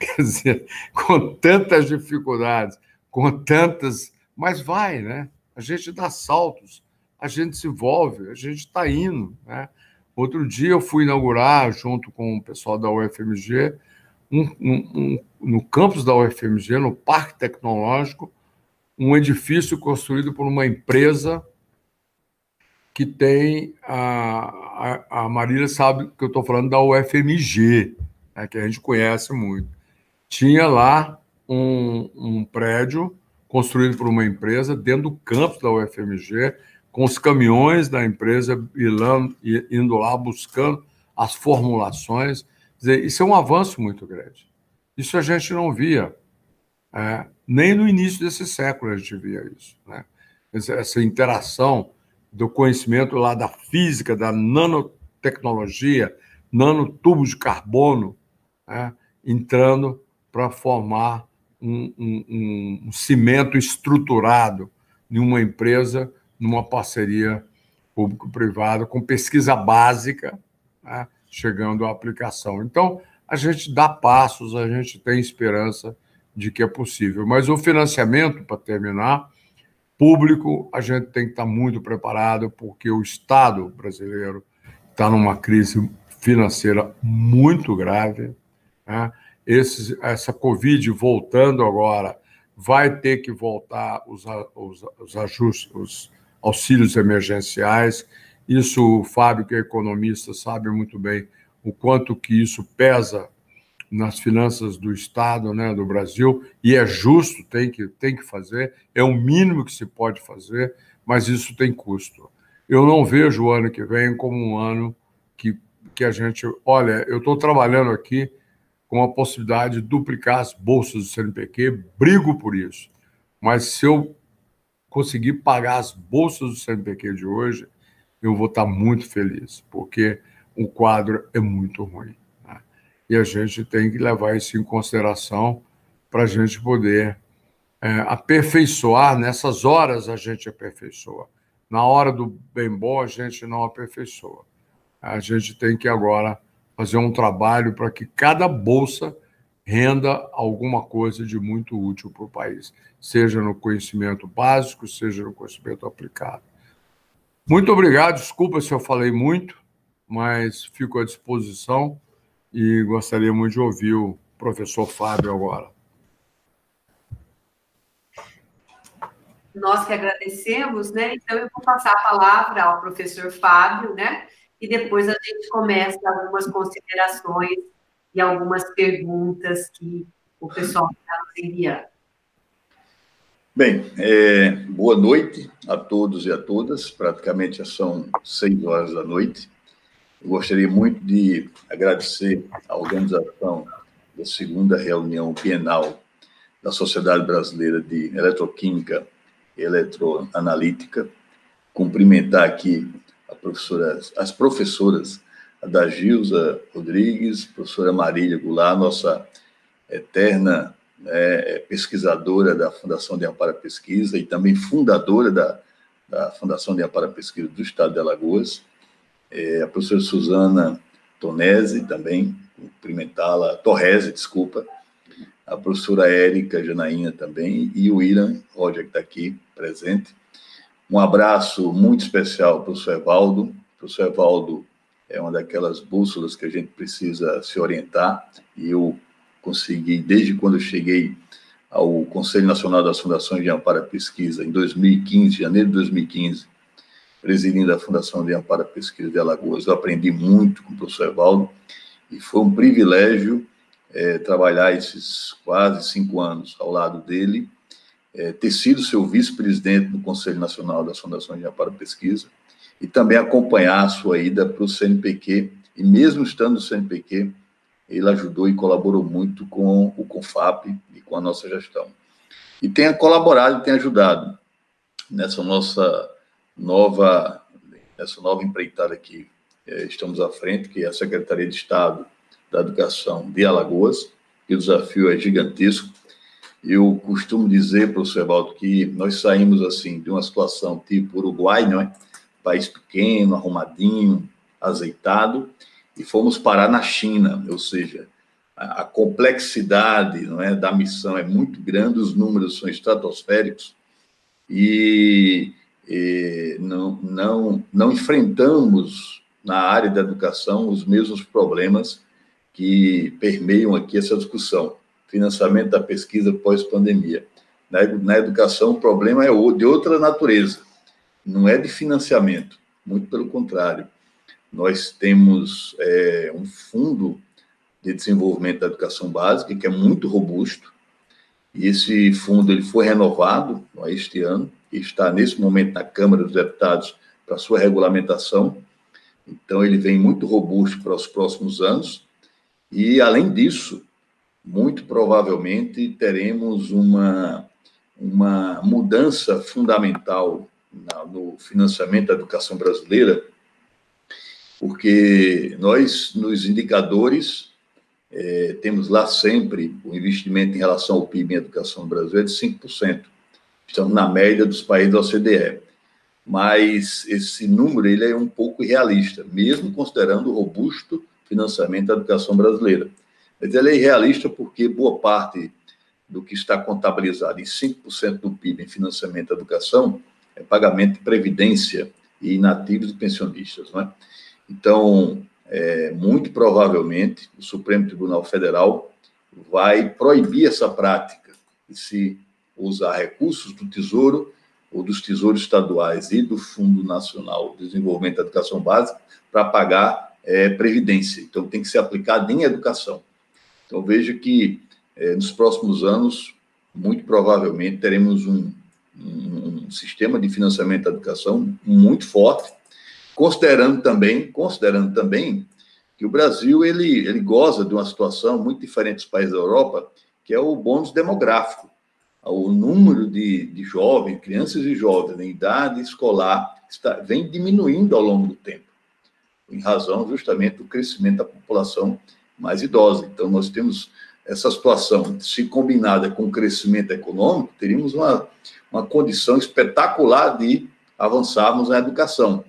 Quer dizer, com tantas dificuldades, com tantas... Mas vai, né? A gente dá saltos, a gente se envolve, a gente está indo, né? Outro dia eu fui inaugurar, junto com o pessoal da UFMG, no campus da UFMG, no Parque Tecnológico, um edifício construído por uma empresa que tem... A Marília sabe que eu estou falando da UFMG, né, que a gente conhece muito. Tinha lá um prédio construído por uma empresa dentro do campus da UFMG, com os caminhões da empresa indo lá buscando as formulações. Quer dizer, isso é um avanço muito grande. Isso a gente não via. Nem no início desse século a gente via isso, né? Essa interação do conhecimento lá da física, da nanotecnologia, nanotubos de carbono, né, entrando para formar um cimento estruturado em uma empresa, numa parceria público-privada, com pesquisa básica, né, chegando à aplicação. Então, a gente dá passos, a gente tem esperança de que é possível. Mas o financiamento, para terminar, público, a gente tem que estar muito preparado, porque o Estado brasileiro está numa crise financeira muito grave, né? Essa Covid voltando agora, vai ter que voltar os ajustes, os auxílios emergenciais. Isso o Fábio, que é economista, sabe muito bem o quanto que isso pesa nas finanças do Estado, né, do Brasil, e é justo, tem que fazer, é o mínimo que se pode fazer, mas isso tem custo. Eu não vejo o ano que vem como um ano que a gente... Olha, eu estou trabalhando aqui com a possibilidade de duplicar as bolsas do CNPq, brigo por isso, mas se eu conseguir pagar as bolsas do CNPq de hoje, eu vou estar muito feliz, porque o quadro é muito ruim, né? E a gente tem que levar isso em consideração para a gente poder aperfeiçoar. Nessas horas a gente aperfeiçoa. Na hora do bem bom, a gente não aperfeiçoa. A gente tem que agora fazer um trabalho para que cada bolsa renda alguma coisa de muito útil para o país, seja no conhecimento básico, seja no conhecimento aplicado. Muito obrigado, desculpa se eu falei muito, mas fico à disposição e gostaria muito de ouvir o professor Fábio agora. Nós que agradecemos, né? Então, eu vou passar a palavra ao professor Fábio, né? E depois a gente começa algumas considerações e algumas perguntas que o pessoal está nos enviando. Bem, boa noite a todos e a todas. Praticamente já são 6 horas da noite. Eu gostaria muito de agradecer à organização da segunda reunião bienal da Sociedade Brasileira de Eletroquímica e Eletroanalítica. Cumprimentar aqui as professoras da Gilza Rodrigues, professora Marília Goulart, nossa eterna pesquisadora da Fundação de Amparo à Pesquisa e também fundadora da Fundação de Amparo à Pesquisa do Estado de Alagoas, a professora Suzana Tonese também, cumprimentá-la, Torrese, desculpa, a professora Érica Janaína também, e o William Roger, que está aqui presente. Um abraço muito especial para o professor Evaldo. O professor Evaldo é uma daquelas bússolas que a gente precisa se orientar, e eu consegui, desde quando eu cheguei ao Conselho Nacional das Fundações de Amparo à Pesquisa, em 2015, janeiro de 2015, presidindo a Fundação de Amparo à Pesquisa de Alagoas, eu aprendi muito com o professor Evaldo, e foi um privilégio trabalhar esses quase 5 anos ao lado dele, ter sido seu vice-presidente no Conselho Nacional das Fundações de Amparo à Pesquisa, e também acompanhar a sua ida para o CNPq, e mesmo estando no CNPq, ele ajudou e colaborou muito com o CONFAP e com a nossa gestão. E tem colaborado e tem ajudado nessa nossa nova empreitada que estamos à frente, que é a Secretaria de Estado da Educação de Alagoas, que o desafio é gigantesco. Eu costumo dizer, professor Evaldo, que nós saímos assim de uma situação tipo Uruguai, não é? País pequeno, arrumadinho, azeitado, e fomos parar na China, ou seja, a complexidade, não é, da missão é muito grande, os números são estratosféricos, e não enfrentamos na área da educação os mesmos problemas que permeiam aqui essa discussão. Financiamento da pesquisa pós-pandemia. Na educação, o problema é de outra natureza, não é de financiamento, muito pelo contrário. Nós temos um fundo de desenvolvimento da educação básica, que é muito robusto, e esse fundo ele foi renovado este ano, e está, nesse momento, na Câmara dos Deputados para sua regulamentação. Então, ele vem muito robusto para os próximos anos, e, além disso, muito provavelmente teremos uma mudança fundamental no financiamento da educação brasileira, porque nós, nos indicadores, temos lá sempre o investimento em relação ao PIB em educação no Brasil é de 5%. Estamos na média dos países da OCDE. Mas esse número ele é um pouco irrealista, mesmo considerando o robusto financiamento da educação brasileira. Mas ele é irrealista porque boa parte do que está contabilizado em 5% do PIB em financiamento da educação é pagamento de previdência e inativos e pensionistas, não é? Então, muito provavelmente, o Supremo Tribunal Federal vai proibir essa prática, esse usar recursos do Tesouro, ou dos tesouros estaduais e do Fundo Nacional de Desenvolvimento da Educação Básica para pagar previdência. Então, tem que ser aplicado em educação. Então, veja que nos próximos anos, muito provavelmente, teremos um sistema de financiamento da educação muito forte, considerando também que o Brasil ele goza de uma situação muito diferente dos países da Europa, que é o bônus demográfico. O número de jovens, crianças e jovens em idade escolar vem diminuindo ao longo do tempo, em razão justamente do crescimento da população mais idosa. Então, nós temos essa situação, se combinada com o crescimento econômico, teríamos uma condição espetacular de avançarmos na educação.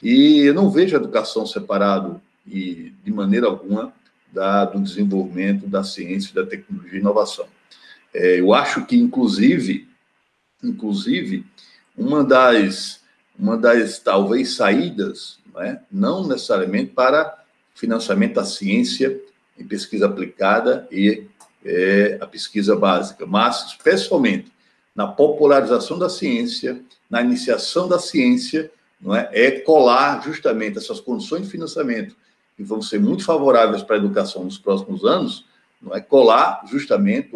E eu não vejo a educação separado, de maneira alguma, do desenvolvimento da ciência, da tecnologia e inovação. Eu acho que, inclusive, uma das talvez saídas, não necessariamente para financiamento da ciência em pesquisa aplicada e a pesquisa básica, mas especialmente na popularização da ciência, na iniciação da ciência, colar justamente essas condições de financiamento que vão ser muito favoráveis para a educação nos próximos anos, colar justamente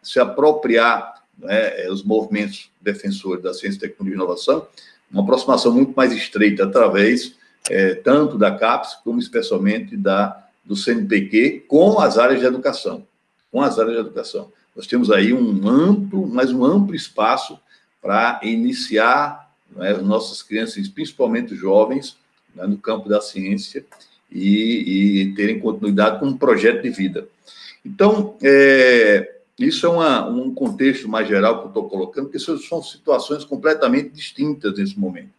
se apropriar os movimentos defensores da ciência, tecnologia e inovação, uma aproximação muito mais estreita através tanto da CAPES, como especialmente do CNPq, com as áreas de educação. Nós temos aí um amplo espaço para iniciar nossas crianças, principalmente os jovens, no campo da ciência e terem continuidade com um projeto de vida. Então, isso é um contexto mais geral que eu estou colocando, porque são situações completamente distintas nesse momento.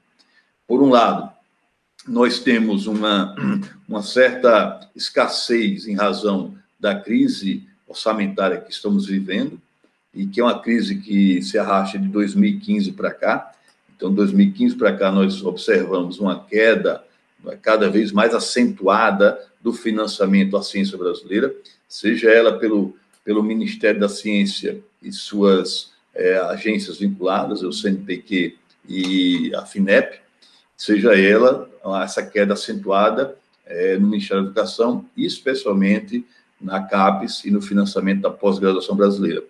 Por um lado, nós temos uma certa escassez em razão da crise orçamentária que estamos vivendo, e que é uma crise que se arrasta de 2015 para cá. Então, 2015 para cá, nós observamos uma queda cada vez mais acentuada do financiamento à ciência brasileira, seja ela pelo Ministério da Ciência e suas agências vinculadas, o CNPq e a FINEP, seja essa queda acentuada no Ministério da Educação, e especialmente na CAPES e no financiamento da pós-graduação brasileira.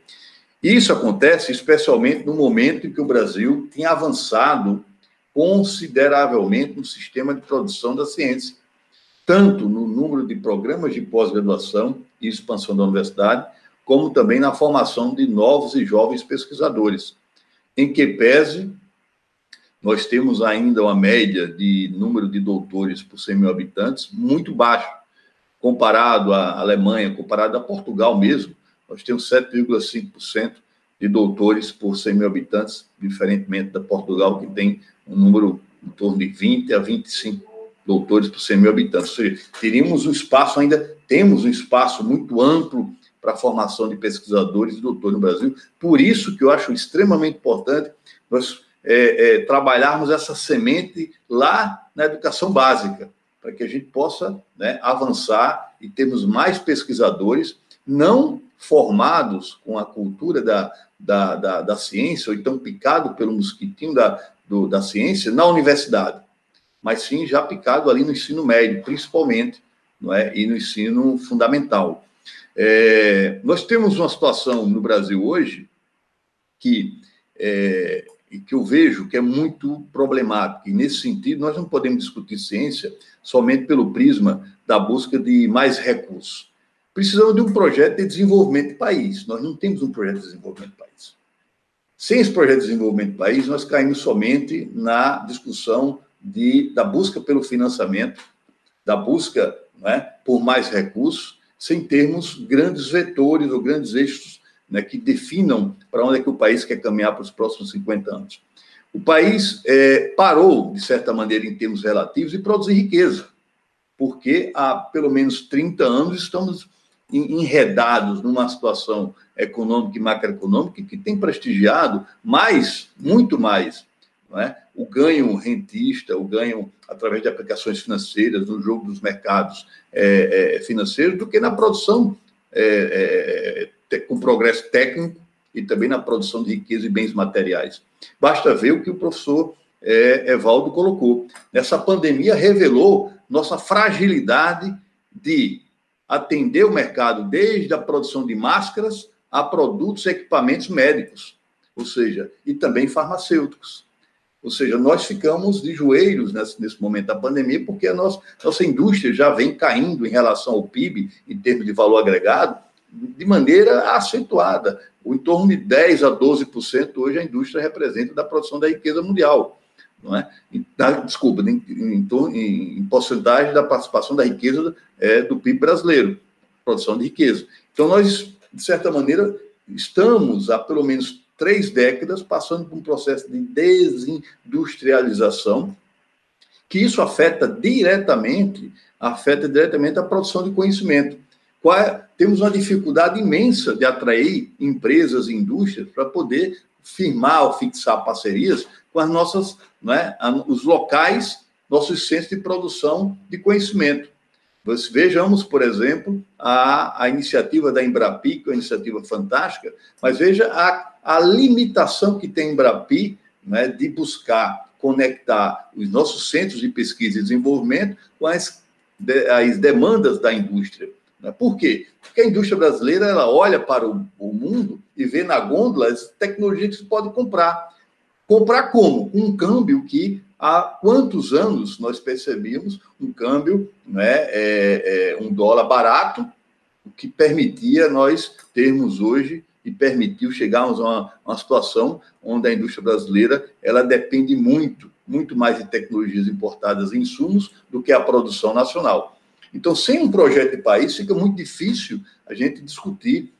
Isso acontece especialmente no momento em que o Brasil tinha avançado consideravelmente no sistema de produção da ciência, tanto no número de programas de pós-graduação e expansão da universidade, como também na formação de novos e jovens pesquisadores, em que pese nós temos ainda uma média de número de doutores por 100 mil habitantes muito baixo, comparado à Alemanha, comparado a Portugal mesmo. Nós temos 7,5% de doutores por 100 mil habitantes, diferentemente da Portugal, que tem um número em torno de 20 a 25 doutores por 100 mil habitantes. Ou seja, temos um espaço muito amplo para a formação de pesquisadores e doutores no Brasil. Por isso que eu acho extremamente importante nós trabalharmos essa semente lá na educação básica, para que a gente possa avançar e termos mais pesquisadores, não formados com a cultura da ciência, ou então picado pelo mosquitinho da ciência na universidade, mas sim já picado ali no ensino médio, principalmente, e no ensino fundamental. Nós temos uma situação no Brasil hoje que eu vejo que é muito problemática, e nesse sentido nós não podemos discutir ciência somente pelo prisma da busca de mais recursos. Precisamos de um projeto de desenvolvimento do país. Nós não temos um projeto de desenvolvimento do país. Sem esse projeto de desenvolvimento do país, nós caímos somente na discussão da busca pelo financiamento, da busca por mais recursos, sem termos grandes vetores ou grandes eixos que definam para onde é que o país quer caminhar para os próximos 50 anos. O país parou, de certa maneira, em termos relativos, de produzir riqueza, porque há pelo menos 30 anos estamos enredados numa situação econômica e macroeconômica que tem prestigiado muito mais, o ganho rentista, o ganho através de aplicações financeiras, no jogo dos mercados financeiros, do que na produção com progresso técnico e também na produção de riqueza e bens materiais. Basta ver o que o professor Evaldo colocou. Essa pandemia revelou nossa fragilidade de atender o mercado desde a produção de máscaras a produtos e equipamentos médicos, ou seja, e também farmacêuticos. Ou seja, nós ficamos de joelhos nesse momento da pandemia, porque a nossa indústria já vem caindo em relação ao PIB, em termos de valor agregado, de maneira acentuada. Em torno de 10% a 12% hoje a indústria representa da produção da riqueza mundial. Não é? Desculpa, em porcentagem da participação da riqueza do PIB brasileiro, produção de riqueza. Então, nós, de certa maneira, estamos há pelo menos 3 décadas passando por um processo de desindustrialização, que isso afeta diretamente a produção de conhecimento. Temos uma dificuldade imensa de atrair empresas e indústrias para poder firmar ou fixar parcerias com as nossas, os locais, nossos centros de produção de conhecimento. Vejamos, por exemplo, a iniciativa da Embrapi, que é uma iniciativa fantástica, mas veja a limitação que tem a Embrapi, de buscar conectar os nossos centros de pesquisa e desenvolvimento com as demandas da indústria. Por quê? Porque a indústria brasileira ela olha para o mundo e vê na gôndola as tecnologias que se pode comprar. Comprar como? Um câmbio que há quantos anos nós percebíamos um câmbio, um dólar barato, o que permitia nós termos hoje e permitiu chegarmos a uma situação onde a indústria brasileira ela depende muito mais de tecnologias importadas e insumos do que a produção nacional. Então, sem um projeto de país, fica muito difícil a gente discutir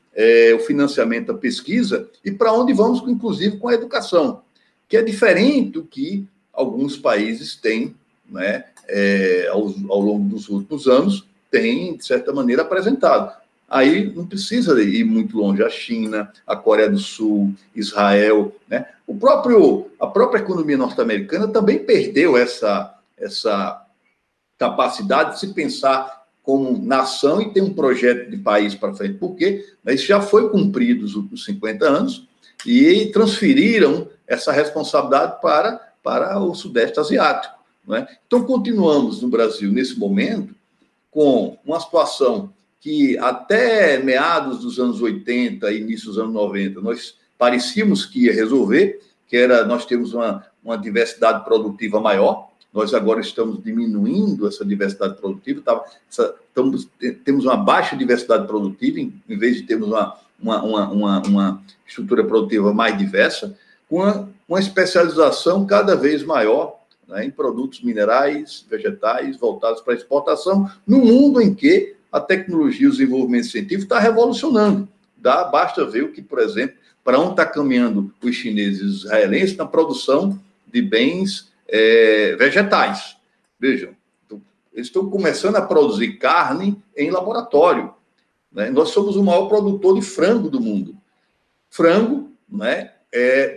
o financiamento da pesquisa e para onde vamos, inclusive, com a educação, que é diferente do que alguns países têm, ao longo dos últimos anos, têm, de certa maneira, apresentado. Aí não precisa ir muito longe. A China, a Coreia do Sul, Israel, a própria economia norte-americana também perdeu essa capacidade de se pensar como nação e ter um projeto de país para frente. Por quê? Isso já foi cumprido nos últimos 50 anos e transferiram essa responsabilidade para o Sudeste Asiático. Então, continuamos no Brasil, nesse momento, com uma situação que até meados dos anos 80, início dos anos 90, nós parecíamos que ia resolver, nós temos uma diversidade produtiva maior. Nós agora estamos diminuindo essa diversidade produtiva, temos uma baixa diversidade produtiva, em vez de termos uma estrutura produtiva mais diversa, com uma especialização cada vez maior em produtos minerais, vegetais, voltados para a exportação, no mundo em que a tecnologia e o desenvolvimento científico está revolucionando. Basta ver o que, por exemplo, para onde está caminhando os chineses e os israelenses na produção de bens vegetais. Vejam, eles estão começando a produzir carne em laboratório. Nós somos o maior produtor de frango do mundo. Frango,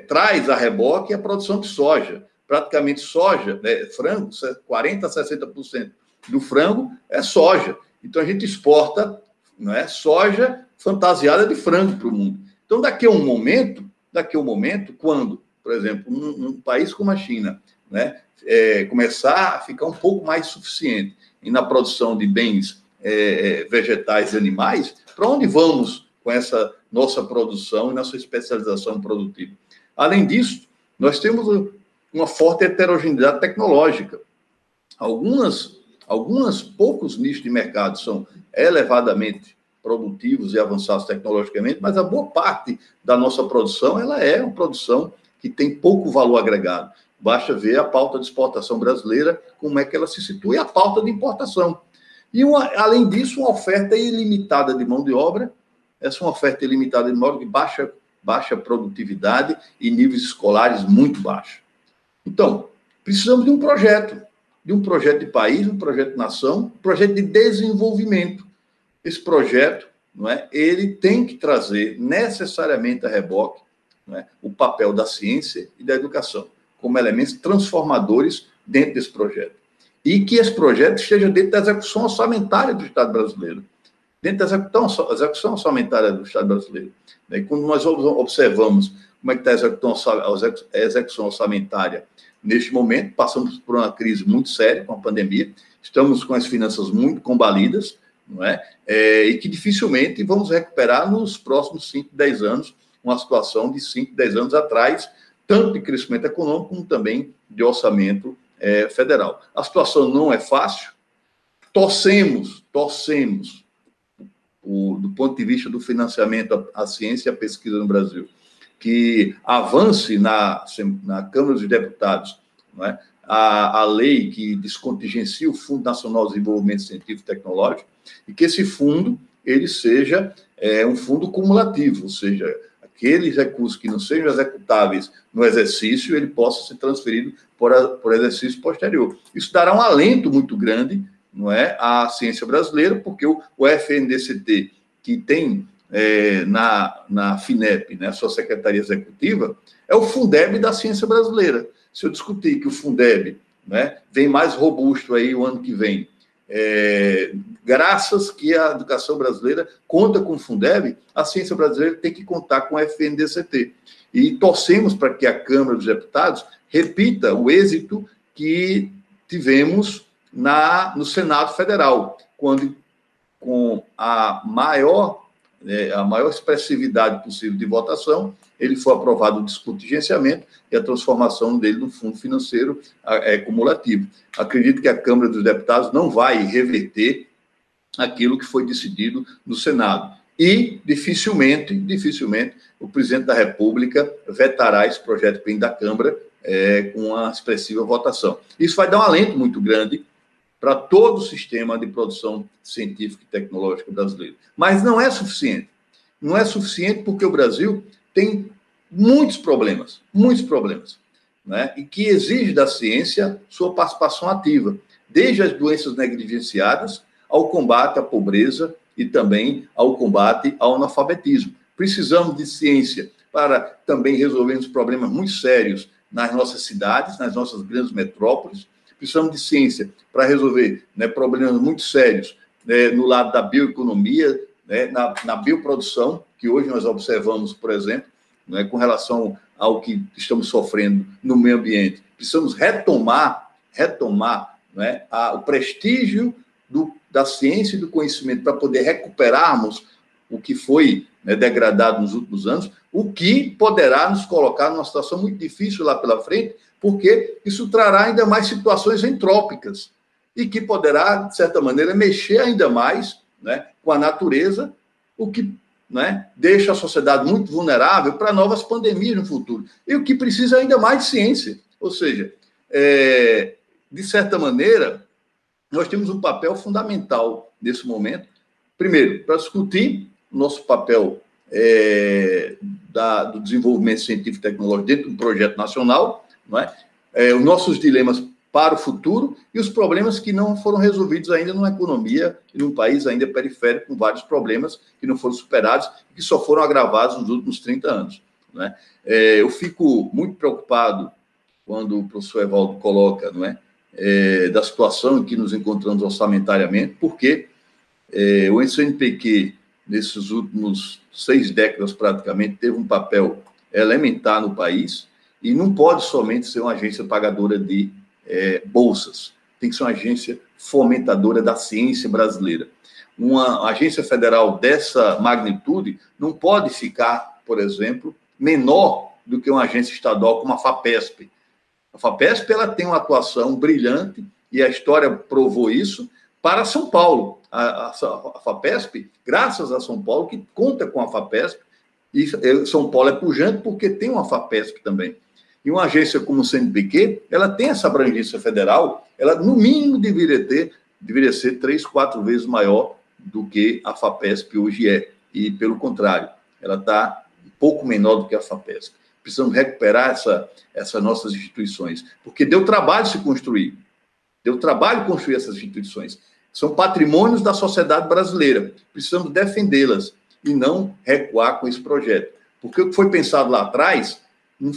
traz a reboque a produção de soja. Praticamente soja, frango, 40% a 60% do frango é soja. Então, a gente exporta soja fantasiada de frango para o mundo. Então, daqui a um momento, quando, por exemplo, num país como a China, começar a ficar um pouco mais suficiente na produção de bens vegetais e animais, para onde vamos com essa nossa produção e nossa especialização produtiva? Além disso, nós temos uma forte heterogeneidade tecnológica. Poucos nichos de mercado são elevadamente produtivos e avançados tecnologicamente, mas a boa parte da nossa produção ela é uma produção que tem pouco valor agregado. Basta ver a pauta de exportação brasileira, como é que ela se situa, e a pauta de importação. E, além disso, uma oferta ilimitada de mão de obra, uma oferta ilimitada de mão de obra de baixa produtividade e níveis escolares muito baixos. Então, precisamos de um projeto de país, um projeto de nação, um projeto de desenvolvimento. Esse projeto, ele tem que trazer necessariamente a reboque o papel da ciência e da educação como elementos transformadores dentro desse projeto. E que esse projeto esteja dentro da execução orçamentária do Estado brasileiro. dentro da execução orçamentária do Estado brasileiro. E quando nós observamos como é que está a execução orçamentária neste momento, passamos por uma crise muito séria com a pandemia, estamos com as finanças muito combalidas, não é? E que dificilmente vamos recuperar nos próximos 5, 10 anos, uma situação de 5, 10 anos atrás, tanto de crescimento econômico como também de orçamento federal. A situação não é fácil, torcemos, do ponto de vista do financiamento à ciência e à pesquisa no Brasil, que avance na Câmara dos Deputados, não é? A lei que descontingencia o Fundo Nacional de Desenvolvimento Científico e Tecnológico, e que esse fundo ele seja um fundo cumulativo, ou seja, aqueles recursos que não sejam executáveis no exercício, ele possa ser transferido por exercício posterior. Isso dará um alento muito grande, não é, à ciência brasileira, porque o FNDCT, que tem na FINEP, né, sua secretaria executiva, é o Fundeb da ciência brasileira. Se eu discutir que o Fundeb, né, vem mais robusto aí o ano que vem, graças que a educação brasileira conta com o Fundeb, a ciência brasileira tem que contar com o FNDCT. E torcemos para que a Câmara dos Deputados repita o êxito que tivemos no Senado Federal, quando, com a maior expressividade possível de votação, ele foi aprovado o descontingenciamento e a transformação dele no fundo financeiro cumulativo. Acredito que a Câmara dos Deputados não vai reverter aquilo que foi decidido no Senado. E, dificilmente, o presidente da República vetará esse projeto que vem da Câmara com uma expressiva votação. Isso vai dar um alento muito grande para todo o sistema de produção científica e tecnológica brasileiro. Mas não é suficiente. Não é suficiente porque o Brasil tem muitos problemas, né? E que exige da ciência sua participação ativa, desde as doenças negligenciadas ao combate à pobreza e também ao combate ao analfabetismo. Precisamos de ciência para também resolver os problemas muito sérios nas nossas cidades, nas nossas grandes metrópoles. Precisamos de ciência para resolver, né, problemas muito sérios, né, no lado da bioeconomia, né, na bioprodução, que hoje nós observamos, por exemplo, né, com relação ao que estamos sofrendo no meio ambiente. Precisamos retomar né, o prestígio da ciência e do conhecimento para poder recuperarmos o que foi, né, degradado nos últimos anos, o que poderá nos colocar numa situação muito difícil lá pela frente, porque isso trará ainda mais situações entrópicas e que poderá, de certa maneira, mexer ainda mais, né, com a natureza, o que, né, deixa a sociedade muito vulnerável para novas pandemias no futuro. E o que precisa ainda mais de ciência. Ou seja, de certa maneira, nós temos um papel fundamental nesse momento. Primeiro, para discutir o nosso papel do desenvolvimento científico e tecnológico dentro do projeto nacional, não é? Os nossos dilemas para o futuro e os problemas que não foram resolvidos ainda numa economia e num país ainda periférico, com vários problemas que não foram superados e que só foram agravados nos últimos 30 anos. Não é? Eu fico muito preocupado quando o professor Evaldo coloca, não é, da situação em que nos encontramos orçamentariamente, porque o CNPq, nesses últimos 6 décadas praticamente, teve um papel elementar no país e não pode somente ser uma agência pagadora de bolsas, tem que ser uma agência fomentadora da ciência brasileira. Uma agência federal dessa magnitude não pode ficar, por exemplo, menor do que uma agência estadual como a FAPESP. A FAPESP ela tem uma atuação brilhante, e a história provou isso, para São Paulo. A FAPESP, graças a São Paulo, que conta com a FAPESP, e São Paulo é pujante porque tem uma FAPESP também. E uma agência como o CNPq, ela tem essa abrangência federal, ela, no mínimo, deveria ser 3, 4 vezes maior do que a FAPESP hoje é. E, pelo contrário, ela está um pouco menor do que a FAPESP. Precisamos recuperar essas nossas instituições, porque deu trabalho se construir. Deu trabalho construir essas instituições. São patrimônios da sociedade brasileira. Precisamos defendê-las e não recuar com esse projeto. Porque o que foi pensado lá atrás não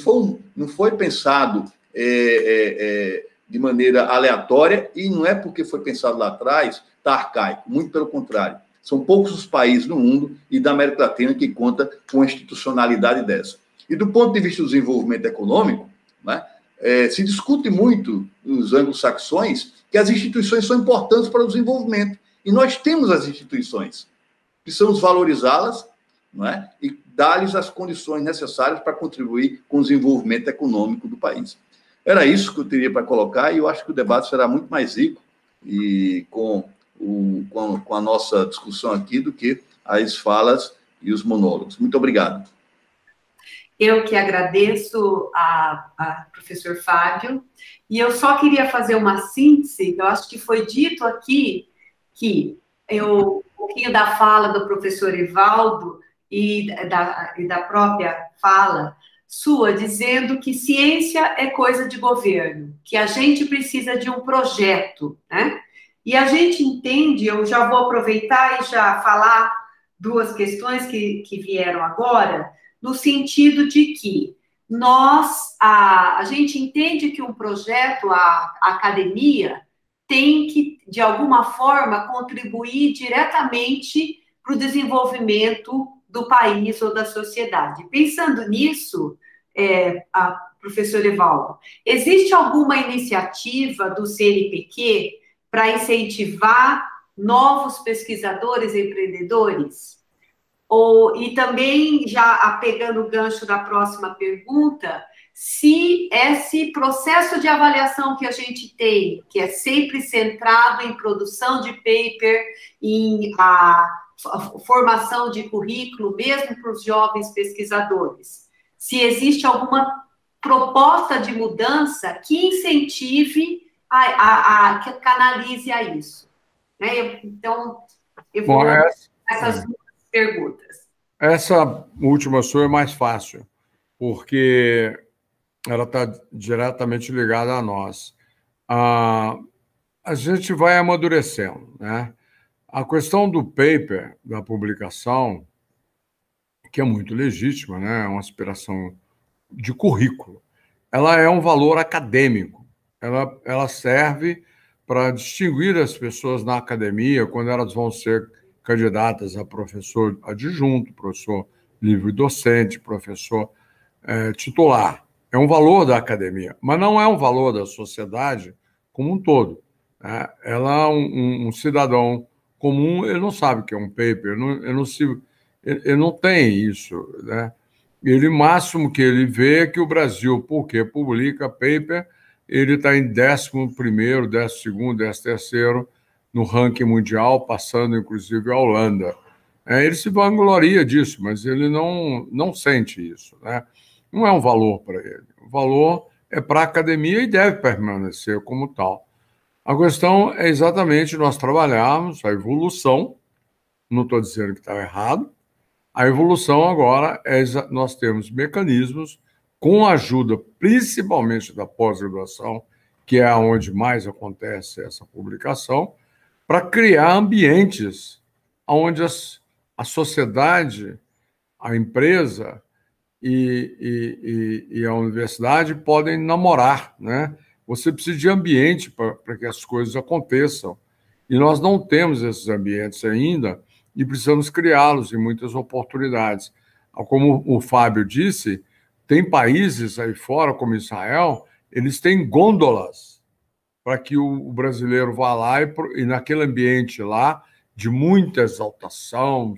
foi pensado de maneira aleatória, e não é porque foi pensado lá atrás, está arcaico. Muito pelo contrário. São poucos os países no mundo e da América Latina que conta com uma institucionalidade dessa. E do ponto de vista do desenvolvimento econômico, né, se discute muito nos anglo-saxões que as instituições são importantes para o desenvolvimento. E nós temos as instituições. Precisamos valorizá-las, não é? E dar-lhes as condições necessárias para contribuir com o desenvolvimento econômico do país. Era isso que eu teria para colocar, e eu acho que o debate será muito mais rico e com a nossa discussão aqui do que as falas e os monólogos. Muito obrigado. Eu que agradeço a professor Fábio, e eu só queria fazer uma síntese. Eu acho que foi dito aqui que um pouquinho da fala do professor Evaldo e da própria fala sua, dizendo que ciência é coisa de governo, que a gente precisa de um projeto, né? E a gente entende, eu já vou aproveitar e já falar duas questões que vieram agora, no sentido de que a gente entende que um projeto, a academia, tem que, de alguma forma, contribuir diretamente para o desenvolvimento do país ou da sociedade. Pensando nisso, professor Evaldo, existe alguma iniciativa do CNPq para incentivar novos pesquisadores e empreendedores? E também, já pegando o gancho da próxima pergunta, se esse processo de avaliação que a gente tem, que é sempre centrado em produção de paper, em a formação de currículo, mesmo para os jovens pesquisadores, se existe alguma proposta de mudança que incentive, que canalize a isso. Né? Então, eu vou essas duas perguntas. Essa última sua é mais fácil, porque ela está diretamente ligada a nós. A gente vai amadurecendo, né? A questão do paper, da publicação, que é muito legítima, né? É uma aspiração de currículo. Ela é um valor acadêmico. Ela serve para distinguir as pessoas na academia quando elas vão ser candidatas a professor adjunto, professor livre-docente, professor titular. É um valor da academia, mas não é um valor da sociedade como um todo. Né? Ela, um cidadão comum, ele não sabe o que é um paper, ele não tem isso. Né? Ele, máximo que ele vê é que o Brasil, porque publica paper, ele está em 11º, 12º, 13º no ranking mundial, passando inclusive a Holanda. Ele se vangloria disso, mas ele não sente isso. Né? Não é um valor para ele. O valor é para a academia e deve permanecer como tal. A questão é exatamente nós trabalharmos a evolução, não estou dizendo que está errado, a evolução agora é nós temos mecanismos com a ajuda principalmente da pós-graduação, que é onde mais acontece essa publicação, para criar ambientes onde a sociedade, a empresa e a universidade podem namorar, né? Você precisa de ambiente para que as coisas aconteçam. E nós não temos esses ambientes ainda e precisamos criá-los em muitas oportunidades. Como o Fábio disse, tem países aí fora, como Israel, eles têm gôndolas para que o brasileiro vá lá e naquele ambiente lá, de muita exaltação,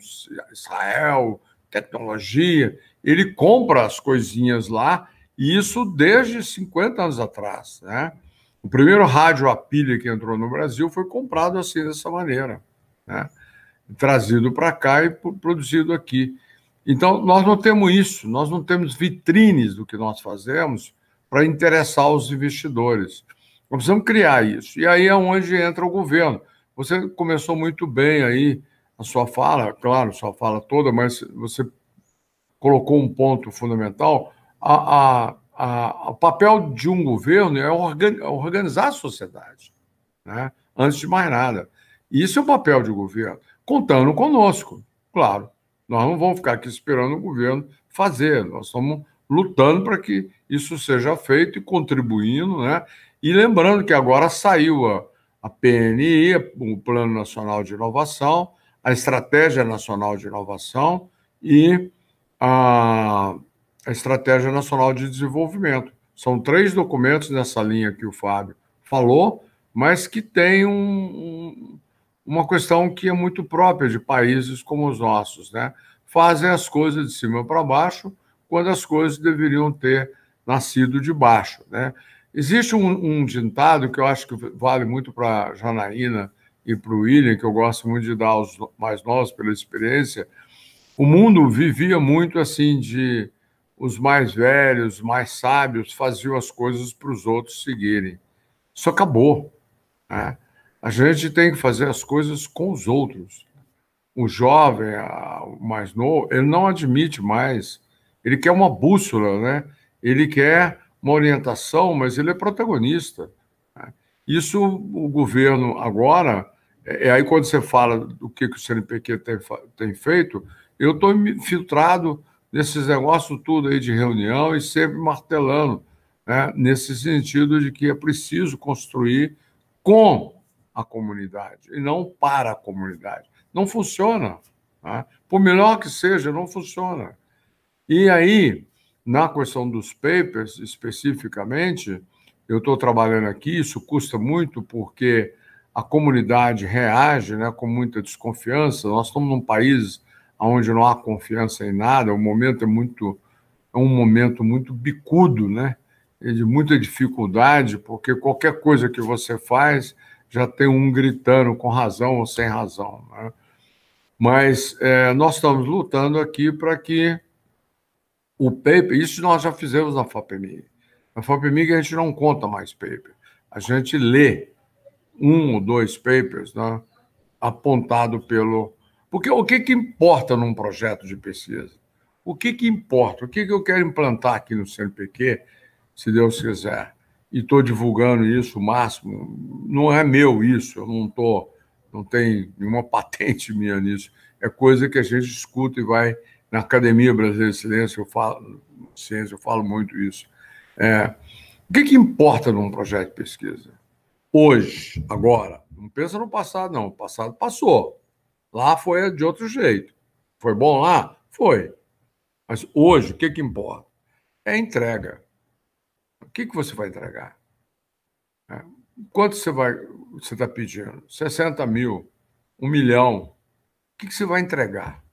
Israel, tecnologia, ele compra as coisinhas lá, e isso desde 50 anos atrás. Né? O primeiro rádio a pilha que entrou no Brasil foi comprado assim, dessa maneira, né? Trazido para cá e produzido aqui. Então, nós não temos isso, nós não temos vitrines do que nós fazemos para interessar os investidores. Nós precisamos criar isso. E aí é onde entra o governo. Você começou muito bem aí a sua fala, claro, sua fala toda, mas você colocou um ponto fundamental. O papel de um governo é organizar a sociedade, né? Antes de mais nada. E isso é o papel de um governo, contando conosco, claro. Nós não vamos ficar aqui esperando o governo fazer, nós estamos lutando para que isso seja feito e contribuindo, né? E lembrando que agora saiu a PNI, o Plano Nacional de Inovação, a Estratégia Nacional de Inovação e a Estratégia Nacional de Desenvolvimento. São 3 documentos nessa linha que o Fábio falou, mas que tem uma questão que é muito própria de países como os nossos, né? Fazem as coisas de cima para baixo, quando as coisas deveriam ter nascido de baixo, né? Existe um ditado que eu acho que vale muito para a Janaína e para o William, que eu gosto muito de dar aos mais novos pela experiência. O mundo vivia muito assim de os mais velhos, mais sábios, faziam as coisas para os outros seguirem. Isso acabou, né? A gente tem que fazer as coisas com os outros. O jovem, o mais novo, ele não admite mais. Ele quer uma bússola, né? Ele quer uma orientação, mas ele é protagonista, né? Isso o governo agora, aí quando você fala do que o CNPq tem feito, eu estou infiltrado nesses negócios tudo aí de reunião e sempre martelando, né? Nesse sentido de que é preciso construir com a comunidade e não para a comunidade. Não funciona, né? Por melhor que seja, não funciona. E aí, na questão dos papers, especificamente, eu estou trabalhando aqui, isso custa muito porque a comunidade reage, né, com muita desconfiança. Nós estamos num país onde não há confiança em nada, o momento é um momento muito bicudo, né, e de muita dificuldade, porque qualquer coisa que você faz já tem um gritando com razão ou sem razão, né? Mas nós estamos lutando aqui para que o paper, isso nós já fizemos na FAPEMIG. Na FAPEMIG a gente não conta mais paper. A gente lê 1 ou 2 papers, né, apontado pelo... Porque o que importa num projeto de pesquisa? O que importa? O que eu quero implantar aqui no CNPq, se Deus quiser? E estou divulgando isso o máximo. Não é meu isso, eu não tenho nenhuma patente minha nisso. É coisa que a gente escuta e vai... Na Academia Brasileira de Ciência, eu falo muito isso. O que importa num projeto de pesquisa? Hoje, agora, não pensa no passado, não. O passado passou. Lá foi de outro jeito. Foi bom lá? Foi. Mas hoje, o que importa? É a entrega. O que você vai entregar? Quanto você está pedindo? 60 mil, 1 milhão. O que você vai entregar?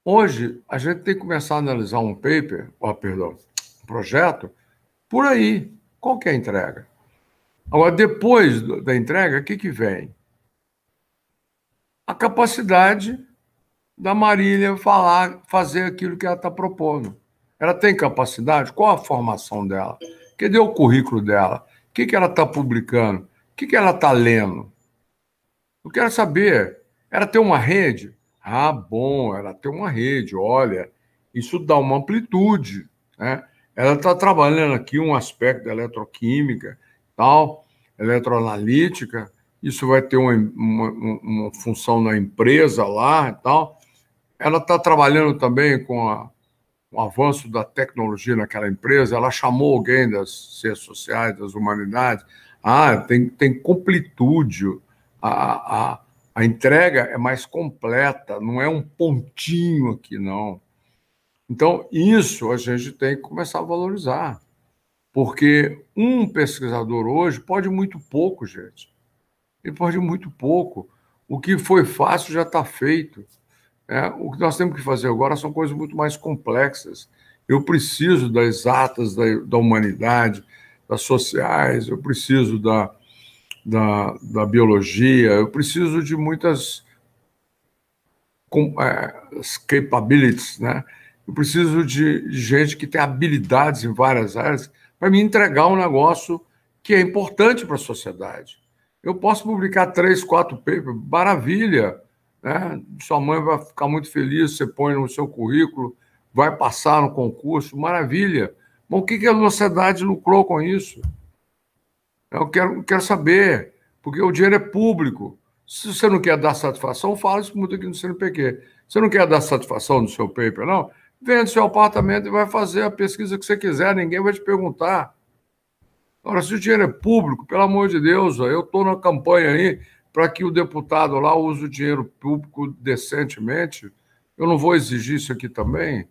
Hoje, a gente tem que começar a analisar um um projeto, por aí. Qual que é a entrega? Agora, depois da entrega, o que vem? A capacidade da Marília fazer aquilo que ela está propondo. Ela tem capacidade? Qual a formação dela? Cadê o currículo dela? O que ela está publicando? O que ela está lendo? Eu quero saber. Ela tem uma rede? Ah, bom, ela tem uma rede, olha, isso dá uma amplitude, né? Ela está trabalhando aqui um aspecto da eletroquímica, tal, eletroanalítica, isso vai ter uma função na empresa lá e tal. Ela está trabalhando também com o avanço da tecnologia naquela empresa, ela chamou alguém das ciências sociais, das humanidades. Ah, tem completude, a entrega é mais completa, não é um pontinho aqui, não. Então, isso a gente tem que começar a valorizar, porque um pesquisador hoje pode muito pouco, gente. Ele pode muito pouco. O que foi fácil já está feito. O que nós temos que fazer agora são coisas muito mais complexas. Eu preciso das exatas da humanidade, das sociais, eu preciso da biologia, eu preciso de muitas capabilities, né? Eu preciso de gente que tem habilidades em várias áreas para me entregar um negócio que é importante para a sociedade. Eu posso publicar 3, 4 papers, maravilha, né? Sua mãe vai ficar muito feliz, você põe no seu currículo, vai passar no concurso, maravilha. Mas o que a sociedade lucrou com isso? Eu quero saber, porque o dinheiro é público. Se você não quer dar satisfação, fala isso muito aqui no CNPq. Você não quer dar satisfação no seu paper, não? Vende seu apartamento e vai fazer a pesquisa que você quiser, ninguém vai te perguntar. Agora, se o dinheiro é público, pelo amor de Deus, eu estou na campanha aí, para que o deputado lá use o dinheiro público decentemente. Eu não vou exigir isso aqui também,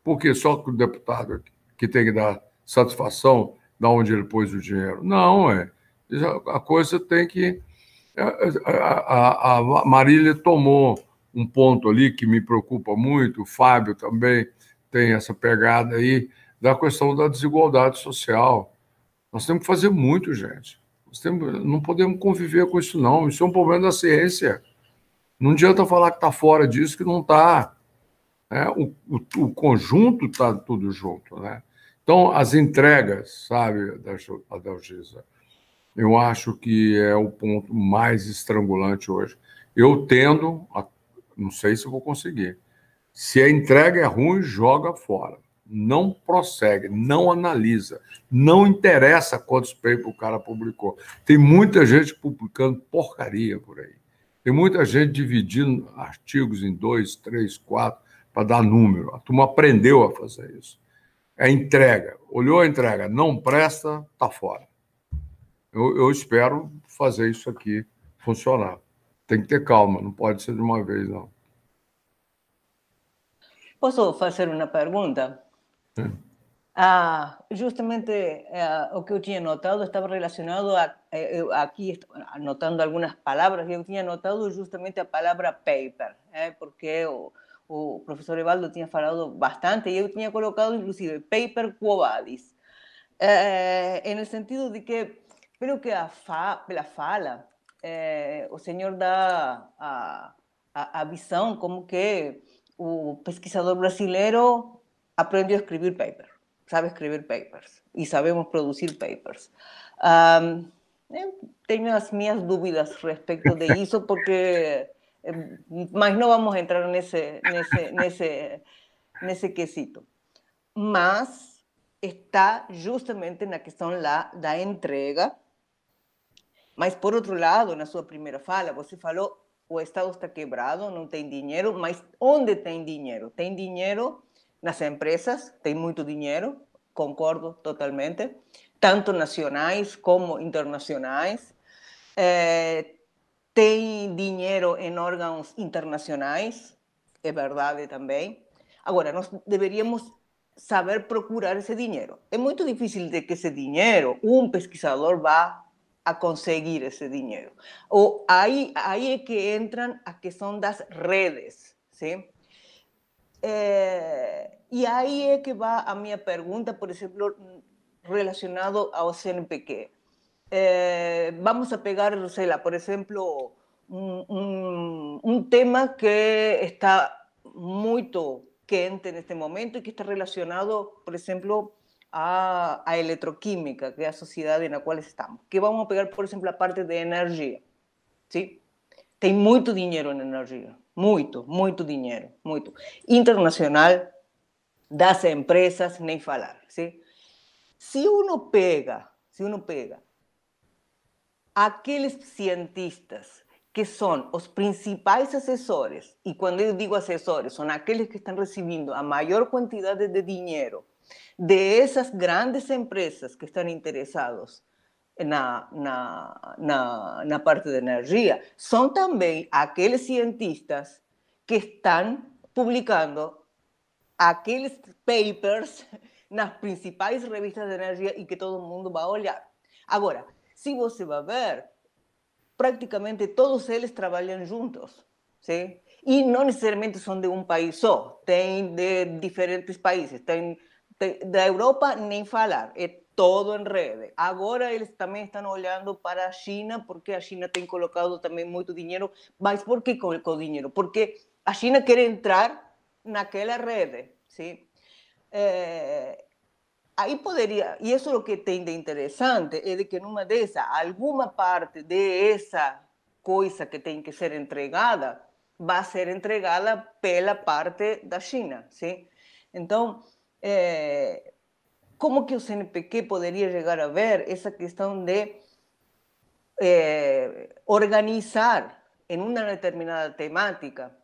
porque só que o deputado que tem que dar satisfação de onde ele pôs o dinheiro. Não, a coisa tem que... A Marília tomou um ponto ali que me preocupa muito, o Fábio também tem essa pegada aí, da questão da desigualdade social. Nós temos que fazer muito, gente. Não podemos conviver com isso, não. Isso é um problema da ciência. Não adianta falar que está fora disso, que não está. Né? O conjunto está tudo junto. Né? Então, as entregas, sabe, Adalgisa, eu acho que é o ponto mais estrangulante hoje. Eu tendo, não sei se vou conseguir. Se a entrega é ruim, joga fora. Não prossegue, não analisa, não interessa quantos papers o cara publicou. Tem muita gente publicando porcaria por aí. Tem muita gente dividindo artigos em 2, 3, 4 para dar número. A turma aprendeu a fazer isso. É entrega. Olhou a entrega, não presta, está fora. Eu espero fazer isso aqui funcionar. Tem que ter calma, não pode ser de uma vez, não. Posso fazer uma pergunta? Justamente o que eu tinha notado estava relacionado aqui anotando algumas palavras, eu tinha notado justamente a palavra paper, porque o professor Evaldo tinha falado bastante e eu tinha colocado inclusive paper quo vadis, no sentido de que, pelo que pela fala, o senhor dá a visão como que o pesquisador brasileiro aprendeu a escrever papers, sabe escrever papers e sabemos produzir papers. Eu tenho as minhas dúvidas respeito de isso, porque mas não vamos entrar nesse quesito. Mas está justamente na questão lá da entrega. Mas, por outro lado, na sua primeira fala, você falou o Estado está quebrado, não tem dinheiro, mas onde tem dinheiro? Tem dinheiro nas empresas, tem muito dinheiro, concordo totalmente, tanto nacionais como internacionais. Tem dinheiro em órgãos internacionais, é verdade também. Agora, nós deveríamos saber procurar esse dinheiro. É muito difícil de que esse dinheiro, um pesquisador vá a conseguir esse dinheiro. Ou aí é que entram a questão das redes, sim? E aí é que vai a minha pergunta, por exemplo, relacionado ao CNPq. Vamos a pegar, sei lá, por exemplo, um tema que está muito quente neste momento e que está relacionado, por exemplo, a eletroquímica, que é a sociedade na qual estamos. Que vamos a pegar, por exemplo, a parte de energia. ¿Sí? Tem muito dinheiro na energia. Muito, muito dinheiro. Muito. Internacional, das empresas, nem falar. ¿Sí? Se uno pega aqueles cientistas que são os principais assessores, e quando eu digo assessores, são aqueles que estão recebendo a maior quantidade de dinheiro de essas grandes empresas que estão interessados na parte de energia, são também aqueles cientistas que estão publicando aqueles papers nas principais revistas de energia e que todo mundo vai olhar. Agora, se você vai ver, praticamente todos eles trabalham juntos, sim? E não necessariamente são de um país só, tem de diferentes países, tem da Europa nem falar, é todo em rede. Agora eles também estão olhando para a China, porque a China tem colocado também muito dinheiro. Mas por que colocou dinheiro? Porque a China quer entrar naquela rede, sim? Aí poderia, e isso é o que tem de interessante, é de que numa dessa, alguma parte dessa coisa que tem que ser entregada, vai ser entregada pela parte da China, sim? Então, como que o CNPq poderia chegar a ver essa questão de organizar em uma determinada temática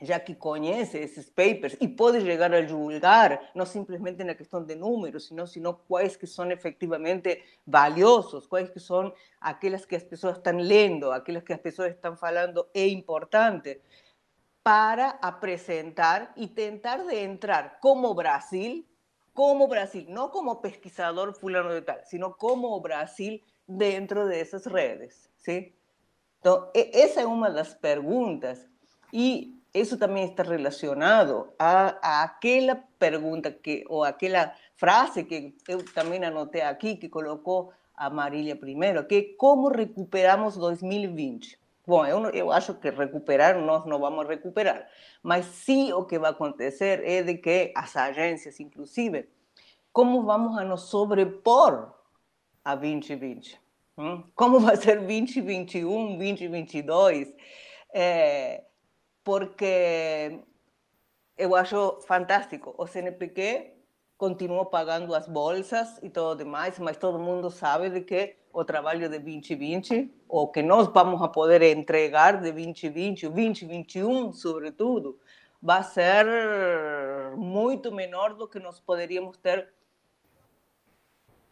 já que conhece esses papers e pode chegar a julgar, não simplesmente na questão de números, sino quais que são efetivamente valiosos, quais que são aquelas que as pessoas estão lendo, aquelas que as pessoas estão falando é importante, para apresentar e tentar de entrar como Brasil, não como pesquisador fulano de tal, sino como Brasil dentro dessas redes, ¿sí? Então, essa é uma das perguntas, e isso também está relacionado a aquela pergunta ou aquela frase que eu também anotei aqui, que colocou a Marília primeiro, que é como recuperamos 2020. Bom, eu acho que recuperar nós não vamos recuperar, mas sim o que vai acontecer é de que as agências, inclusive, como vamos a nos sobrepor a 2020? Como vai ser 2021, 2022? Porque eu acho fantástico. O CNPq continua pagando as bolsas e tudo demais, mas todo mundo sabe de que o trabalho de 2020, o que nós vamos a poder entregar de 2020, o 2021, sobretudo, vai ser muito menor do que nós poderíamos ter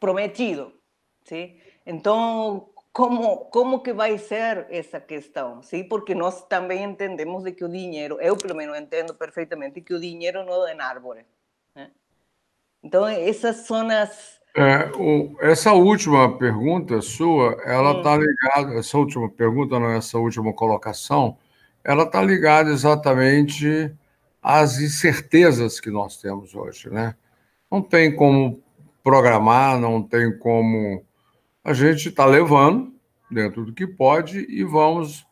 prometido, ¿sí? Então, como que vai ser essa questão? ¿Sí? Porque nós também entendemos de que o dinheiro, eu pelo menos entendo perfeitamente que o dinheiro não é na árvore, né? Então, essas são as... Essa última pergunta sua, ela está ligada, essa última pergunta, não, essa última colocação, ela está ligada exatamente às incertezas que nós temos hoje, né? Não tem como programar, não tem como... A gente está levando dentro do que pode e vamos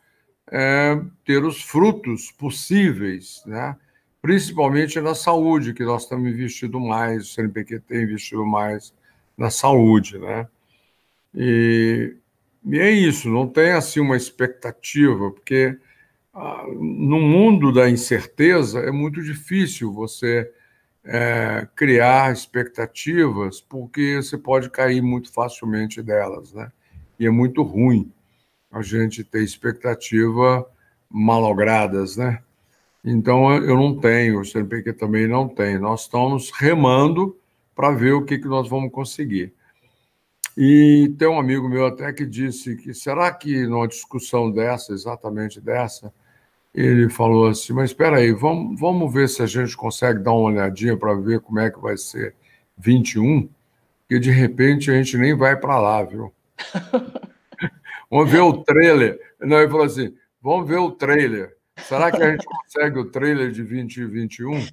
ter os frutos possíveis, né? Principalmente na saúde, que nós estamos investindo mais, o CNPq tem investido mais na saúde, né? E é isso, não tem assim uma expectativa, porque no mundo da incerteza é muito difícil você criar expectativas, porque você pode cair muito facilmente delas, né? E é muito ruim a gente ter expectativa malogradas, né? Então, eu não tenho, o CNPq também não tem. Nós estamos remando para ver o que nós vamos conseguir. E tem um amigo meu até que disse que, será que numa discussão dessa, exatamente dessa, ele falou assim, mas espera aí, vamos ver se a gente consegue dar uma olhadinha para ver como é que vai ser 21, porque de repente a gente nem vai para lá, viu? Vamos ver o trailer. Não, ele falou assim, vamos ver o trailer. Será que a gente consegue o trailer de 2021?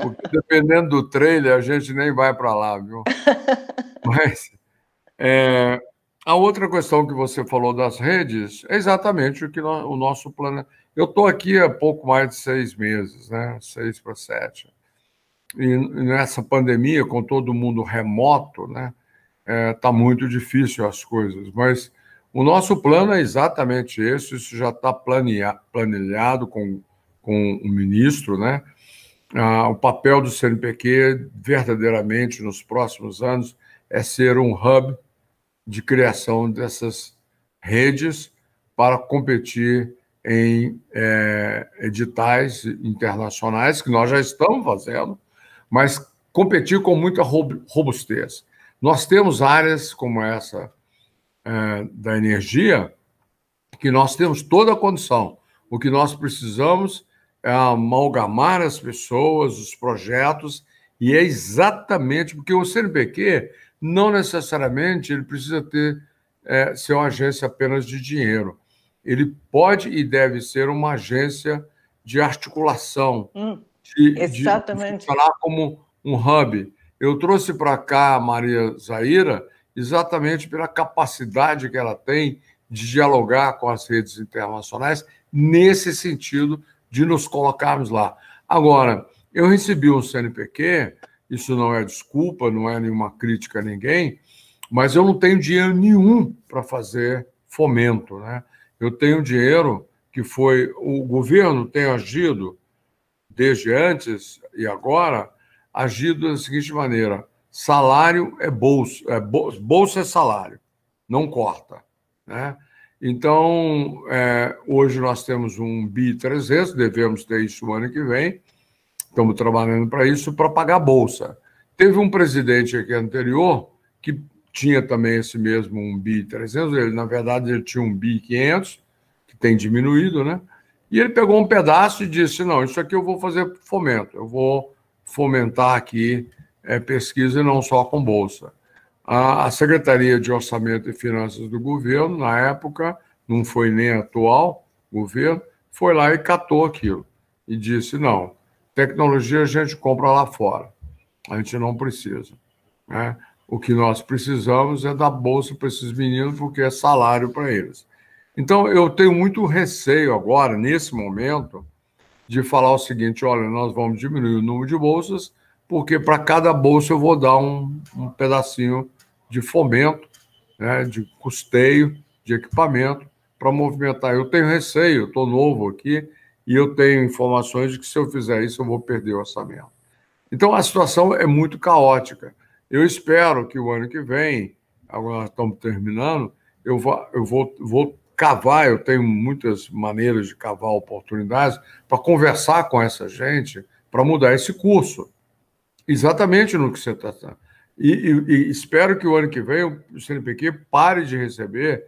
Porque dependendo do trailer, a gente nem vai para lá, viu? Mas a outra questão que você falou das redes é exatamente o que o nosso plano... Eu estou aqui há pouco mais de 6 meses, né? 6 para 7. E nessa pandemia, com todo mundo remoto, né? Tá muito difícil as coisas, mas o nosso plano é exatamente esse, isso já está planilhado com o ministro, né? O papel do CNPq, verdadeiramente, nos próximos anos, é ser um hub de criação dessas redes para competir em editais internacionais, que nós já estamos fazendo, mas competir com muita robustez. Nós temos áreas como essa da energia, que nós temos toda a condição. O que nós precisamos é amalgamar as pessoas, os projetos, e é exatamente porque o CNPq não necessariamente ele precisa ser uma agência apenas de dinheiro. Ele pode e deve ser uma agência de articulação, de funcionar como um hub. Eu trouxe para cá a Maria Zaira exatamente pela capacidade que ela tem de dialogar com as redes internacionais, nesse sentido de nos colocarmos lá. Agora, eu recebi um CNPq, isso não é desculpa, não é nenhuma crítica a ninguém, mas eu não tenho dinheiro nenhum para fazer fomento, né? Eu tenho dinheiro que o governo tem agido desde antes e agora, agido da seguinte maneira: salário é bolsa, bolsa é salário, não corta, né? Então, hoje nós temos um BI 300, devemos ter isso no ano que vem, estamos trabalhando para isso, para pagar a bolsa. Teve um presidente aqui anterior que tinha também esse mesmo um BI 300, ele, na verdade, ele tinha um BI 500, que tem diminuído, né? E ele pegou um pedaço e disse, não, isso aqui eu vou fazer fomento, eu vou fomentar aqui pesquisa e não só com bolsa. A Secretaria de Orçamento e Finanças do governo, na época, não foi nem atual governo, foi lá e catou aquilo. E disse, não, tecnologia a gente compra lá fora. A gente não precisa. Né? O que nós precisamos é dar bolsa para esses meninos, porque é salário para eles. Então, eu tenho muito receio agora, nesse momento, de falar o seguinte, olha, nós vamos diminuir o número de bolsas, porque para cada bolsa eu vou dar um pedacinho de fomento, né, de custeio, de equipamento, para movimentar. Eu tenho receio, eu estou novo aqui, e eu tenho informações de que se eu fizer isso, eu vou perder o orçamento. Então, a situação é muito caótica. Eu espero que o ano que vem, agora nós estamos terminando, eu vou cavar, eu tenho muitas maneiras de cavar oportunidades para conversar com essa gente, para mudar esse curso. Exatamente no que você está... E espero que o ano que vem o CNPq pare de receber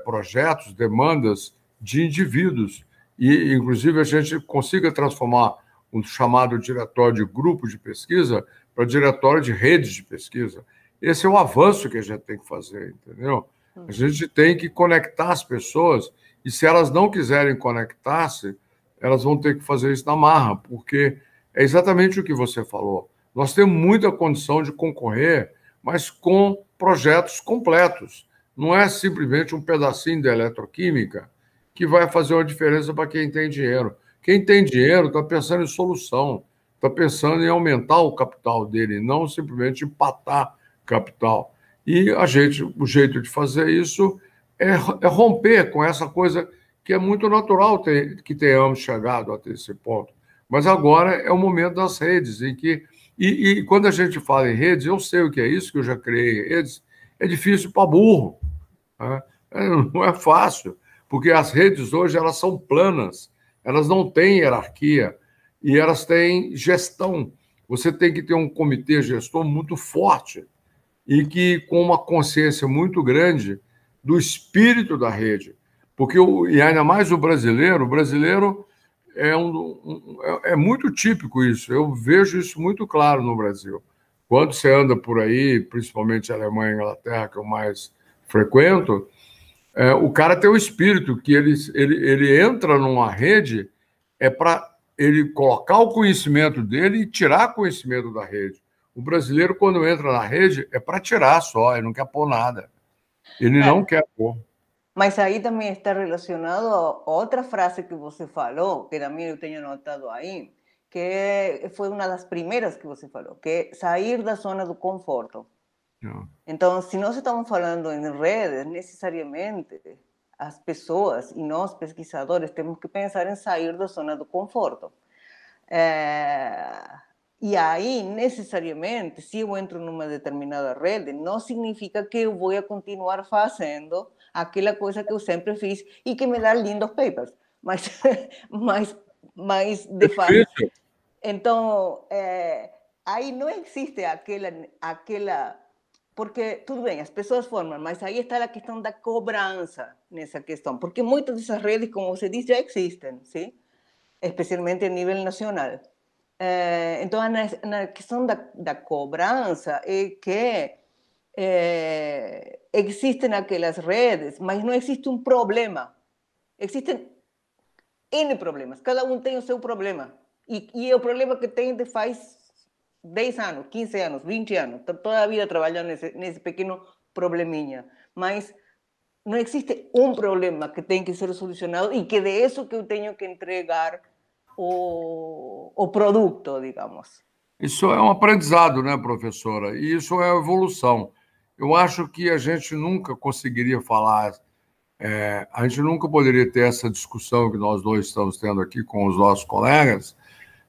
projetos, demandas de indivíduos, e, inclusive, a gente consiga transformar o chamado diretório de grupo de pesquisa para diretório de redes de pesquisa. Esse é o avanço que a gente tem que fazer, entendeu? A gente tem que conectar as pessoas, e se elas não quiserem conectar-se, elas vão ter que fazer isso na marra, porque é exatamente o que você falou. Nós temos muita condição de concorrer, mas com projetos completos. Não é simplesmente um pedacinho da eletroquímica que vai fazer uma diferença para quem tem dinheiro. Quem tem dinheiro está pensando em solução, está pensando em aumentar o capital dele, não simplesmente empatar capital. E o jeito de fazer isso é romper com essa coisa que é muito natural que tenhamos chegado até esse ponto. Mas agora é o momento das redes, em que... E quando a gente fala em redes, eu sei o que é isso, que eu já criei redes, é difícil para burro. Né? Não é fácil, porque as redes hoje elas são planas, elas não têm hierarquia e elas têm gestão. Você tem que ter um comitê gestor muito forte e que com uma consciência muito grande do espírito da rede. Porque, e ainda mais o brasileiro é muito típico isso. Eu vejo isso muito claro no Brasil. Quando você anda por aí, principalmente a Alemanha e a Inglaterra, que eu mais frequento, o cara tem o espírito que ele entra numa rede para ele colocar o conhecimento dele e tirar conhecimento da rede. O brasileiro, quando entra na rede, é para tirar só, ele não quer pôr nada. Ele não quer pôr. Mas aí também está relacionado a outra frase que você falou, que também eu tenho anotado aí, que foi uma das primeiras que você falou, que é sair da zona do conforto. Então, se nós estamos falando em redes, necessariamente as pessoas e nós, pesquisadores, temos que pensar em sair da zona do conforto. E aí, necessariamente, se eu entro numa determinada rede, não significa que eu vou continuar fazendo aquela coisa que eu sempre fiz e que me dá lindos papers. Mas de fato... Então, aí não existe aquela... Porque, tudo bem, as pessoas formam, mas aí está a questão da cobrança nessa questão. Porque muitas dessas redes, como você disse, já existem, sim? Especialmente a nível nacional. Então, na questão da cobrança é que existem aquelas redes, mas não existe um problema. Existem N problemas, cada um tem o seu problema. E é o problema que tem de faz 10 anos, 15 anos, 20 anos. Toda a vida trabalhando nesse pequeno probleminha. Mas não existe um problema que tem que ser solucionado e que de isso que eu tenho que entregar o produto, digamos. Isso é um aprendizado, né, professora? E isso é evolução. Eu acho que a gente nunca conseguiria falar, a gente nunca poderia ter essa discussão que nós dois estamos tendo aqui com os nossos colegas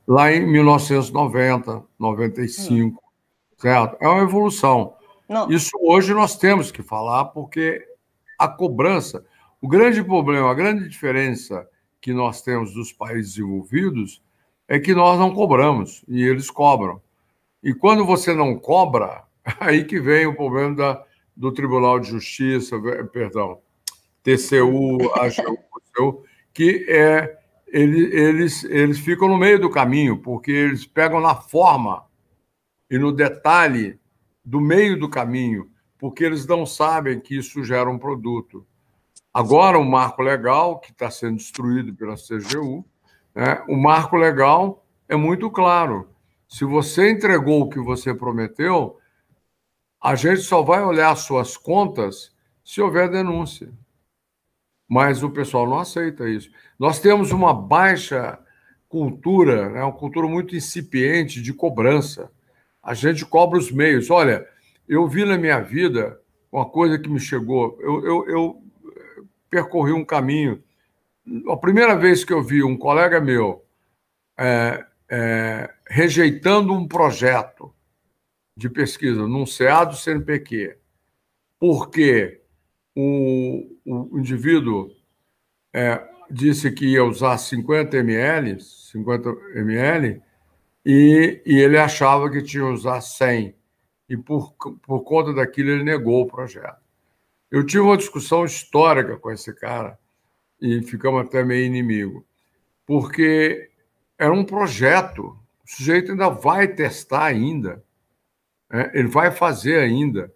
lá em 1990, 95, certo? É uma evolução. Não. Isso hoje nós temos que falar porque a cobrança. O grande problema, a grande diferença que nós temos dos países desenvolvidos é que nós não cobramos, e eles cobram. E quando você não cobra, aí que vem o problema do Tribunal de Justiça, perdão, TCU, AGU, que eles ficam no meio do caminho, porque eles pegam na forma e no detalhe do meio do caminho, porque eles não sabem que isso gera um produto. Agora, o marco legal, que está sendo destruído pela CGU, né, o marco legal é muito claro. Se você entregou o que você prometeu, a gente só vai olhar suas contas se houver denúncia. Mas o pessoal não aceita isso. Nós temos uma baixa cultura, né, uma cultura muito incipiente de cobrança. A gente cobra os meios. Olha, eu vi na minha vida uma coisa que me chegou. Eu percorri um caminho. A primeira vez que eu vi um colega meu rejeitando um projeto de pesquisa num CA do CNPq, porque o indivíduo disse que ia usar 50 ml, e ele achava que tinha que usar 100. E por conta daquilo ele negou o projeto. Eu tive uma discussão histórica com esse cara e ficamos até meio inimigo, porque era um projeto, o sujeito ainda vai testar ainda, ele vai fazer ainda,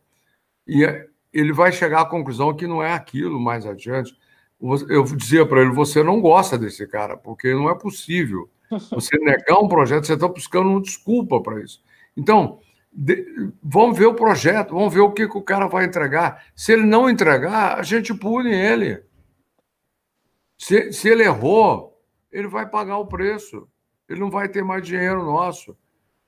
e ele vai chegar à conclusão que não é aquilo mais adiante. Eu dizia para ele, você não gosta desse cara, porque não é possível você negar um projeto, você está buscando uma desculpa para isso. Então, vamos ver o projeto, vamos ver o que o cara vai entregar. Se ele não entregar, a gente pune ele. Se ele errou, ele vai pagar o preço. Ele não vai ter mais dinheiro nosso.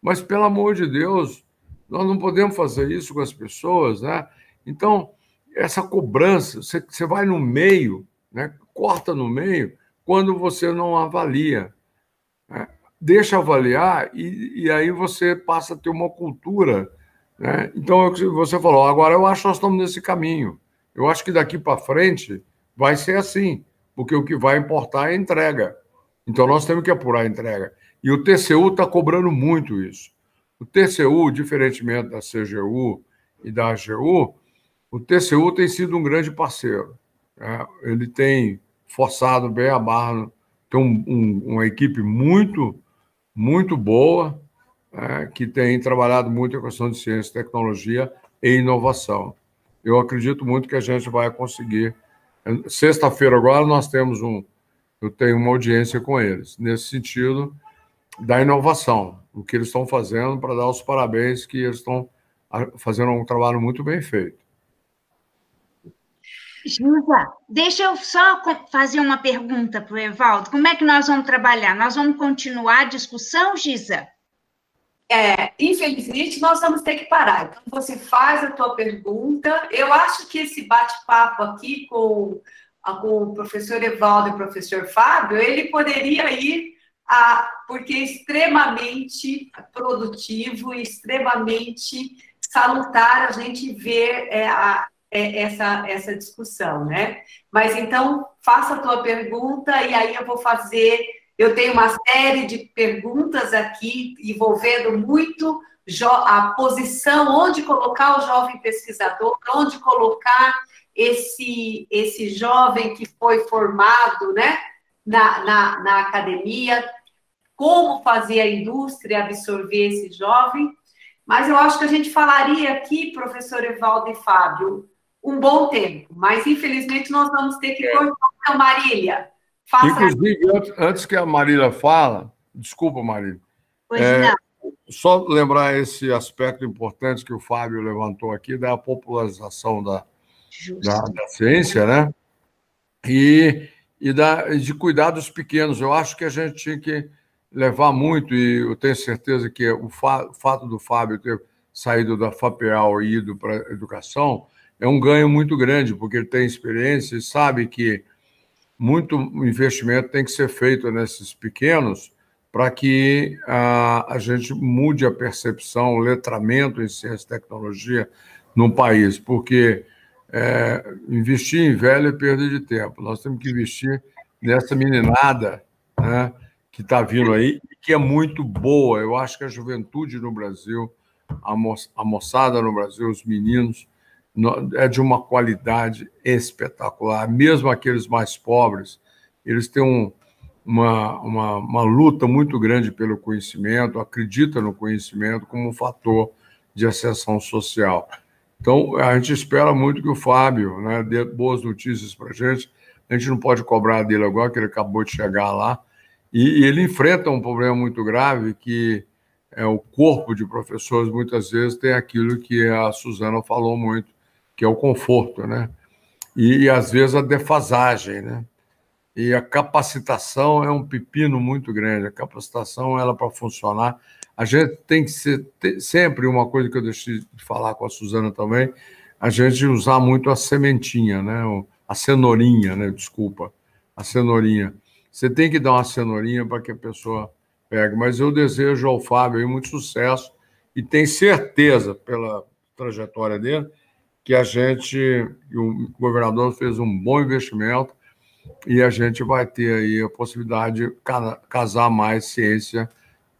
Mas, pelo amor de Deus, nós não podemos fazer isso com as pessoas, né? Então, essa cobrança, você vai no meio, né? Corta no meio, quando você não avalia. Né? Deixa avaliar e aí você passa a ter uma cultura. Né? Então, você falou, agora eu acho que nós estamos nesse caminho. Eu acho que daqui para frente vai ser assim, porque o que vai importar é a entrega. Então, nós temos que apurar a entrega. E o TCU está cobrando muito isso. O TCU, diferentemente da CGU e da AGU, o TCU tem sido um grande parceiro. Né? Ele tem forçado bem a barra, tem uma equipe muito boa, que tem trabalhado muito a questão de ciência, tecnologia e inovação. Eu acredito muito que a gente vai conseguir. Sexta-feira agora eu tenho uma audiência com eles, nesse sentido da inovação, o que eles estão fazendo, para dar os parabéns, que eles estão fazendo um trabalho muito bem feito. Gilza, deixa eu só fazer uma pergunta para o Evaldo. Como é que nós vamos trabalhar? Nós vamos continuar a discussão, Gisa? Infelizmente, nós vamos ter que parar. Então, você faz a tua pergunta. Eu acho que esse bate-papo aqui com o professor Evaldo e o professor Fábio, ele poderia ir porque é extremamente produtivo e extremamente salutar a gente ver essa discussão, né? Mas, então, faça a tua pergunta e aí eu vou fazer... Eu tenho uma série de perguntas aqui envolvendo muito a posição, onde colocar o jovem pesquisador, onde colocar esse jovem que foi formado, né, na academia, como fazer a indústria absorver esse jovem. Mas eu acho que a gente falaria aqui, professor Evaldo e Fábio, um bom tempo, mas infelizmente nós vamos ter que cortar. Então, Marília, inclusive, antes que a Marília fala, desculpa, Marília, só lembrar esse aspecto importante que o Fábio levantou aqui, da popularização da ciência, né? E de cuidar dos pequenos. Eu acho que a gente tinha que levar muito, e eu tenho certeza que o fato do Fábio ter saído da FAPEAL e ido para a educação é um ganho muito grande, porque ele tem experiência e sabe que muito investimento tem que ser feito nesses pequenos para que a gente mude a percepção, o letramento em ciência e tecnologia no país, porque investir em velho é perda de tempo. Nós temos que investir nessa meninada, né, que está vindo aí, que é muito boa. Eu acho que a juventude no Brasil, a moçada no Brasil, os meninos, é de uma qualidade espetacular. Mesmo aqueles mais pobres, eles têm uma luta muito grande pelo conhecimento, acreditam no conhecimento como um fator de ascensão social. Então, a gente espera muito que o Fábio, né, dê boas notícias para a gente. A gente não pode cobrar dele agora, que ele acabou de chegar lá. E ele enfrenta um problema muito grave, que o corpo de professores, muitas vezes, tem aquilo que a Suzana falou muito, que é o conforto, né? E às vezes, a defasagem, né? E a capacitação é um pepino muito grande. A capacitação, ela para funcionar, a gente tem que ser sempre uma coisa que eu deixei de falar com a Suzana também, a gente usar muito a sementinha, né? A cenourinha, né? Desculpa, a cenourinha. Você tem que dar uma cenourinha para que a pessoa pegue. Mas eu desejo ao Fábio aí muito sucesso e tenho certeza, pela trajetória dele, que o governador fez um bom investimento e a gente vai ter aí a possibilidade de casar mais ciência,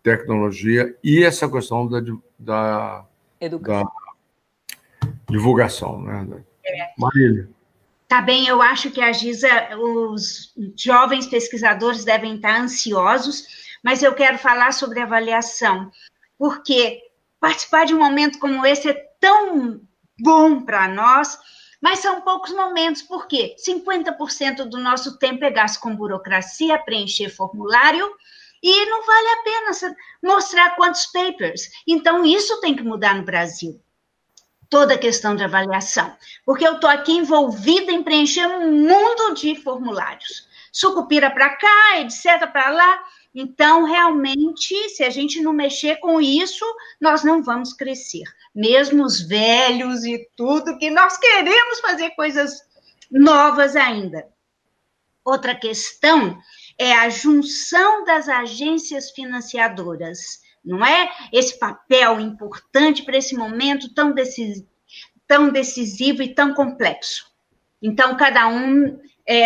tecnologia e essa questão da divulgação, né? Marília. Tá bem, eu acho que a Giza, os jovens pesquisadores devem estar ansiosos, mas eu quero falar sobre avaliação, porque participar de um momento como esse é tão bom para nós, mas são poucos momentos, porque 50% do nosso tempo é gasto com burocracia, preencher formulário, e não vale a pena mostrar quantos papers. Então, isso tem que mudar no Brasil. Toda a questão de avaliação, porque eu estou aqui envolvida em preencher um mundo de formulários, sucupira para cá, etc. para lá. Então, realmente, se a gente não mexer com isso, nós não vamos crescer. Mesmo os velhos e tudo, que nós queremos fazer coisas novas ainda. Outra questão é a junção das agências financiadoras. Não é esse papel importante para esse momento tão decisivo e tão complexo. Então, cada um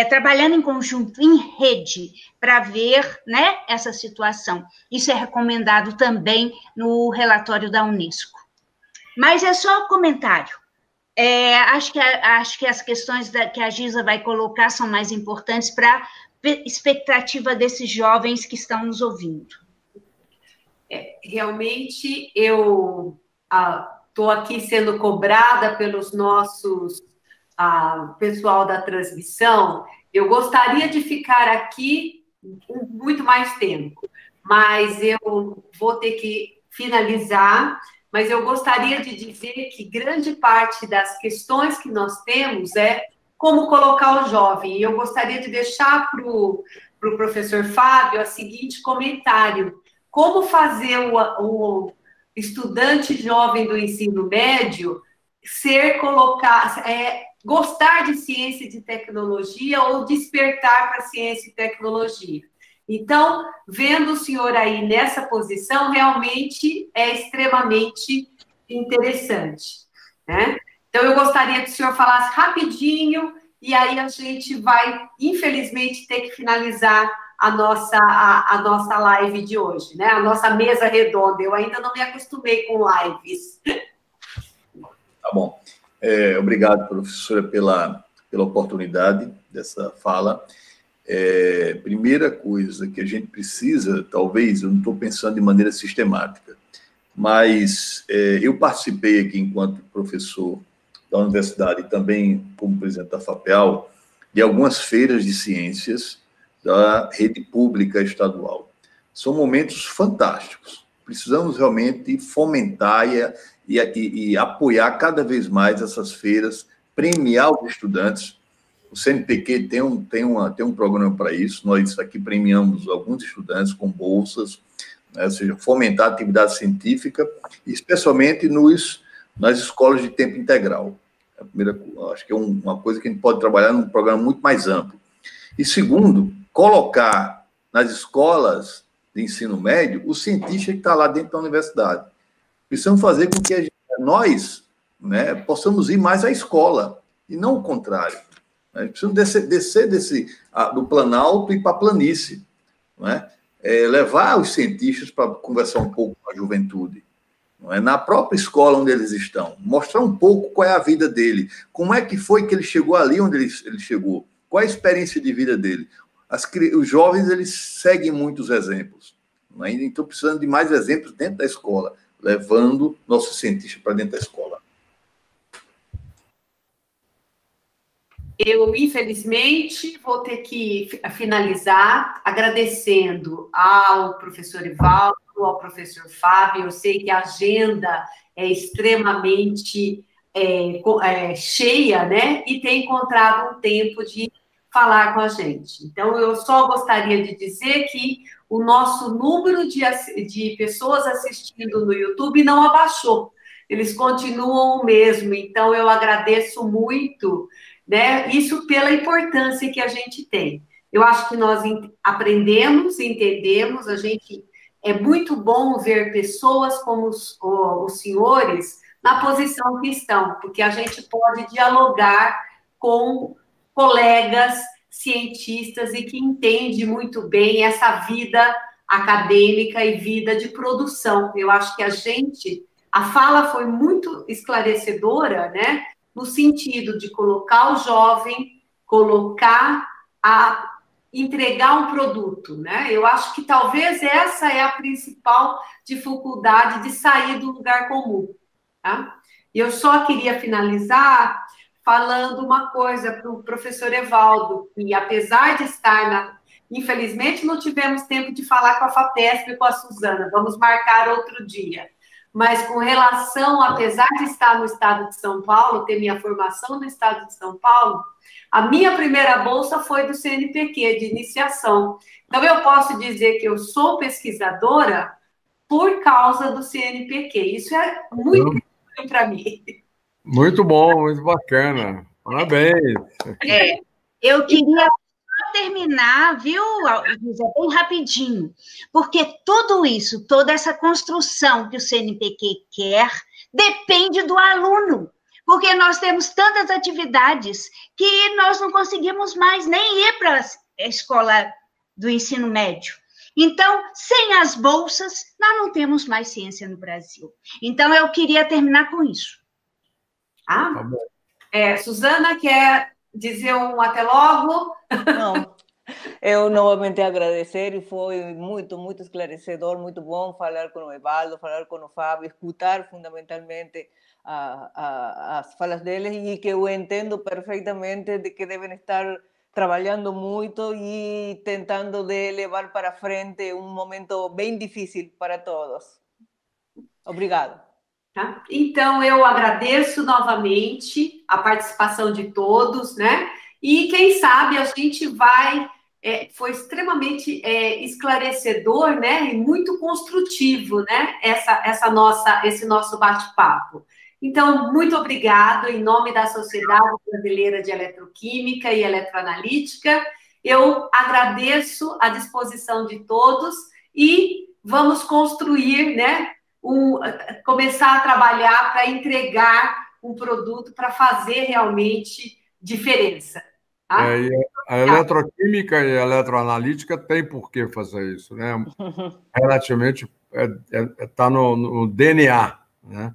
trabalhando em conjunto, em rede, para ver, né, essa situação. Isso é recomendado também no relatório da Unesco. Mas é só um comentário. Acho que as questões que a Giza vai colocar são mais importantes para a expectativa desses jovens que estão nos ouvindo. Realmente, eu estou aqui sendo cobrada pelos nossos pessoal da transmissão. Eu gostaria de ficar aqui muito mais tempo, mas eu vou ter que finalizar. Mas eu gostaria de dizer que grande parte das questões que nós temos é como colocar o jovem. E eu gostaria de deixar para o professor Fábio o seguinte comentário: como fazer o estudante jovem do ensino médio gostar de ciência e de tecnologia ou despertar para ciência e tecnologia. Então, vendo o senhor aí nessa posição, realmente é extremamente interessante, né? Então, eu gostaria que o senhor falasse rapidinho, e aí a gente vai, infelizmente, ter que finalizar a nossa live de hoje, né? A nossa mesa redonda. Eu ainda não me acostumei com lives. Tá bom. Obrigado, professora, pela oportunidade dessa fala. Primeira coisa que a gente precisa, talvez, eu não estou pensando de maneira sistemática, mas eu participei aqui enquanto professor da universidade e também como presidente da FAPEAL de algumas feiras de ciências da rede pública estadual. São momentos fantásticos. Precisamos realmente fomentar e apoiar cada vez mais essas feiras, premiar os estudantes. O CNPq tem um programa para isso. Nós aqui premiamos alguns estudantes com bolsas, né? Ou seja, fomentar a atividade científica, especialmente nas escolas de tempo integral. A primeira, acho que é uma coisa que a gente pode trabalhar num programa muito mais amplo. E segundo, colocar nas escolas de ensino médio o cientista que está lá dentro da universidade. Precisamos fazer com que nós, né, possamos ir mais à escola. e não o contrário. Né? Precisam descer do Planalto e para a planície. Não é? Levar os cientistas para conversar um pouco com a juventude. Não é? Na própria escola onde eles estão. Mostrar um pouco qual é a vida dele. Como é que foi que ele chegou ali onde ele chegou. Qual é a experiência de vida dele. Os jovens, eles seguem muitos exemplos. Não é? Então, precisando de mais exemplos dentro da escola. Levando nossos cientistas para dentro da escola. Eu, infelizmente, vou ter que finalizar agradecendo ao professor Evaldo, ao professor Fábio. Eu sei que a agenda é extremamente cheia, né? E tem encontrado um tempo de falar com a gente. Então, eu só gostaria de dizer que o nosso número de pessoas assistindo no YouTube não abaixou. Eles continuam o mesmo. Então, eu agradeço muito, né? Isso pela importância que a gente tem. Eu acho que nós aprendemos, entendemos, é muito bom ver pessoas como os senhores na posição que estão, porque a gente pode dialogar com colegas cientistas e que entende muito bem essa vida acadêmica e vida de produção. Eu acho que a fala foi muito esclarecedora, né? No sentido de colocar o jovem, entregar um produto, né? Eu acho que talvez essa é a principal dificuldade de sair do lugar comum, tá? E eu só queria finalizar falando uma coisa para o professor Evaldo, que apesar de estar infelizmente não tivemos tempo de falar com a FAPESP e com a Suzana, vamos marcar outro dia. Mas com relação, apesar de estar no estado de São Paulo, ter minha formação no estado de São Paulo, a minha primeira bolsa foi do CNPq, de iniciação. Então, eu posso dizer que eu sou pesquisadora por causa do CNPq. Isso é muito importante para mim. Muito bom, muito bacana. Parabéns. Eu queria terminar, viu, Luísa, bem rapidinho, porque tudo isso, toda essa construção que o CNPq quer, depende do aluno, porque nós temos tantas atividades que nós não conseguimos mais nem ir para a escola do ensino médio. Então, sem as bolsas, nós não temos mais ciência no Brasil. Então, eu queria terminar com isso. Tá bom. Suzana, quer dizer um até logo? Não, eu novamente agradecer, e foi muito, muito esclarecedor, muito bom falar com o Evaldo, falar com o Fábio, escutar fundamentalmente as falas deles, e que eu entendo perfeitamente de que devem estar trabalhando muito e tentando de levar para frente um momento bem difícil para todos. Obrigado. Tá? Então, eu agradeço novamente a participação de todos, né? E quem sabe a gente vai... foi extremamente esclarecedor, né? E muito construtivo, né? Esse nosso bate-papo. Então, muito obrigado, em nome da Sociedade Brasileira de Eletroquímica e Eletroanalítica. Eu agradeço a disposição de todos e vamos construir, né? Começar a trabalhar para entregar um produto para fazer realmente diferença. Tá? A eletroquímica e a eletroanalítica tem por que fazer isso, né? Relativamente está no DNA, né?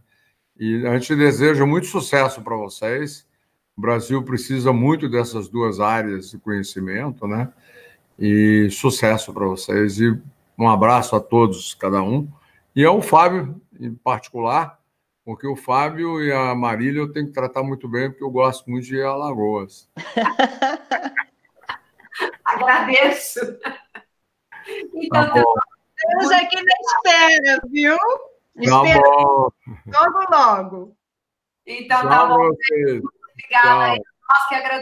E a gente deseja muito sucesso para vocês. O Brasil precisa muito dessas duas áreas de conhecimento, né? E sucesso para vocês. E um abraço a todos, cada um. E ao Fábio, em particular, porque o Fábio e a Marília eu tenho que tratar muito bem, porque eu gosto muito de ir a Alagoas. Agradeço. Então, tá bom. Estamos aqui na espera, viu? Tá bom. Logo, logo. Então, tá bom. Obrigada. Nós que agradecemos.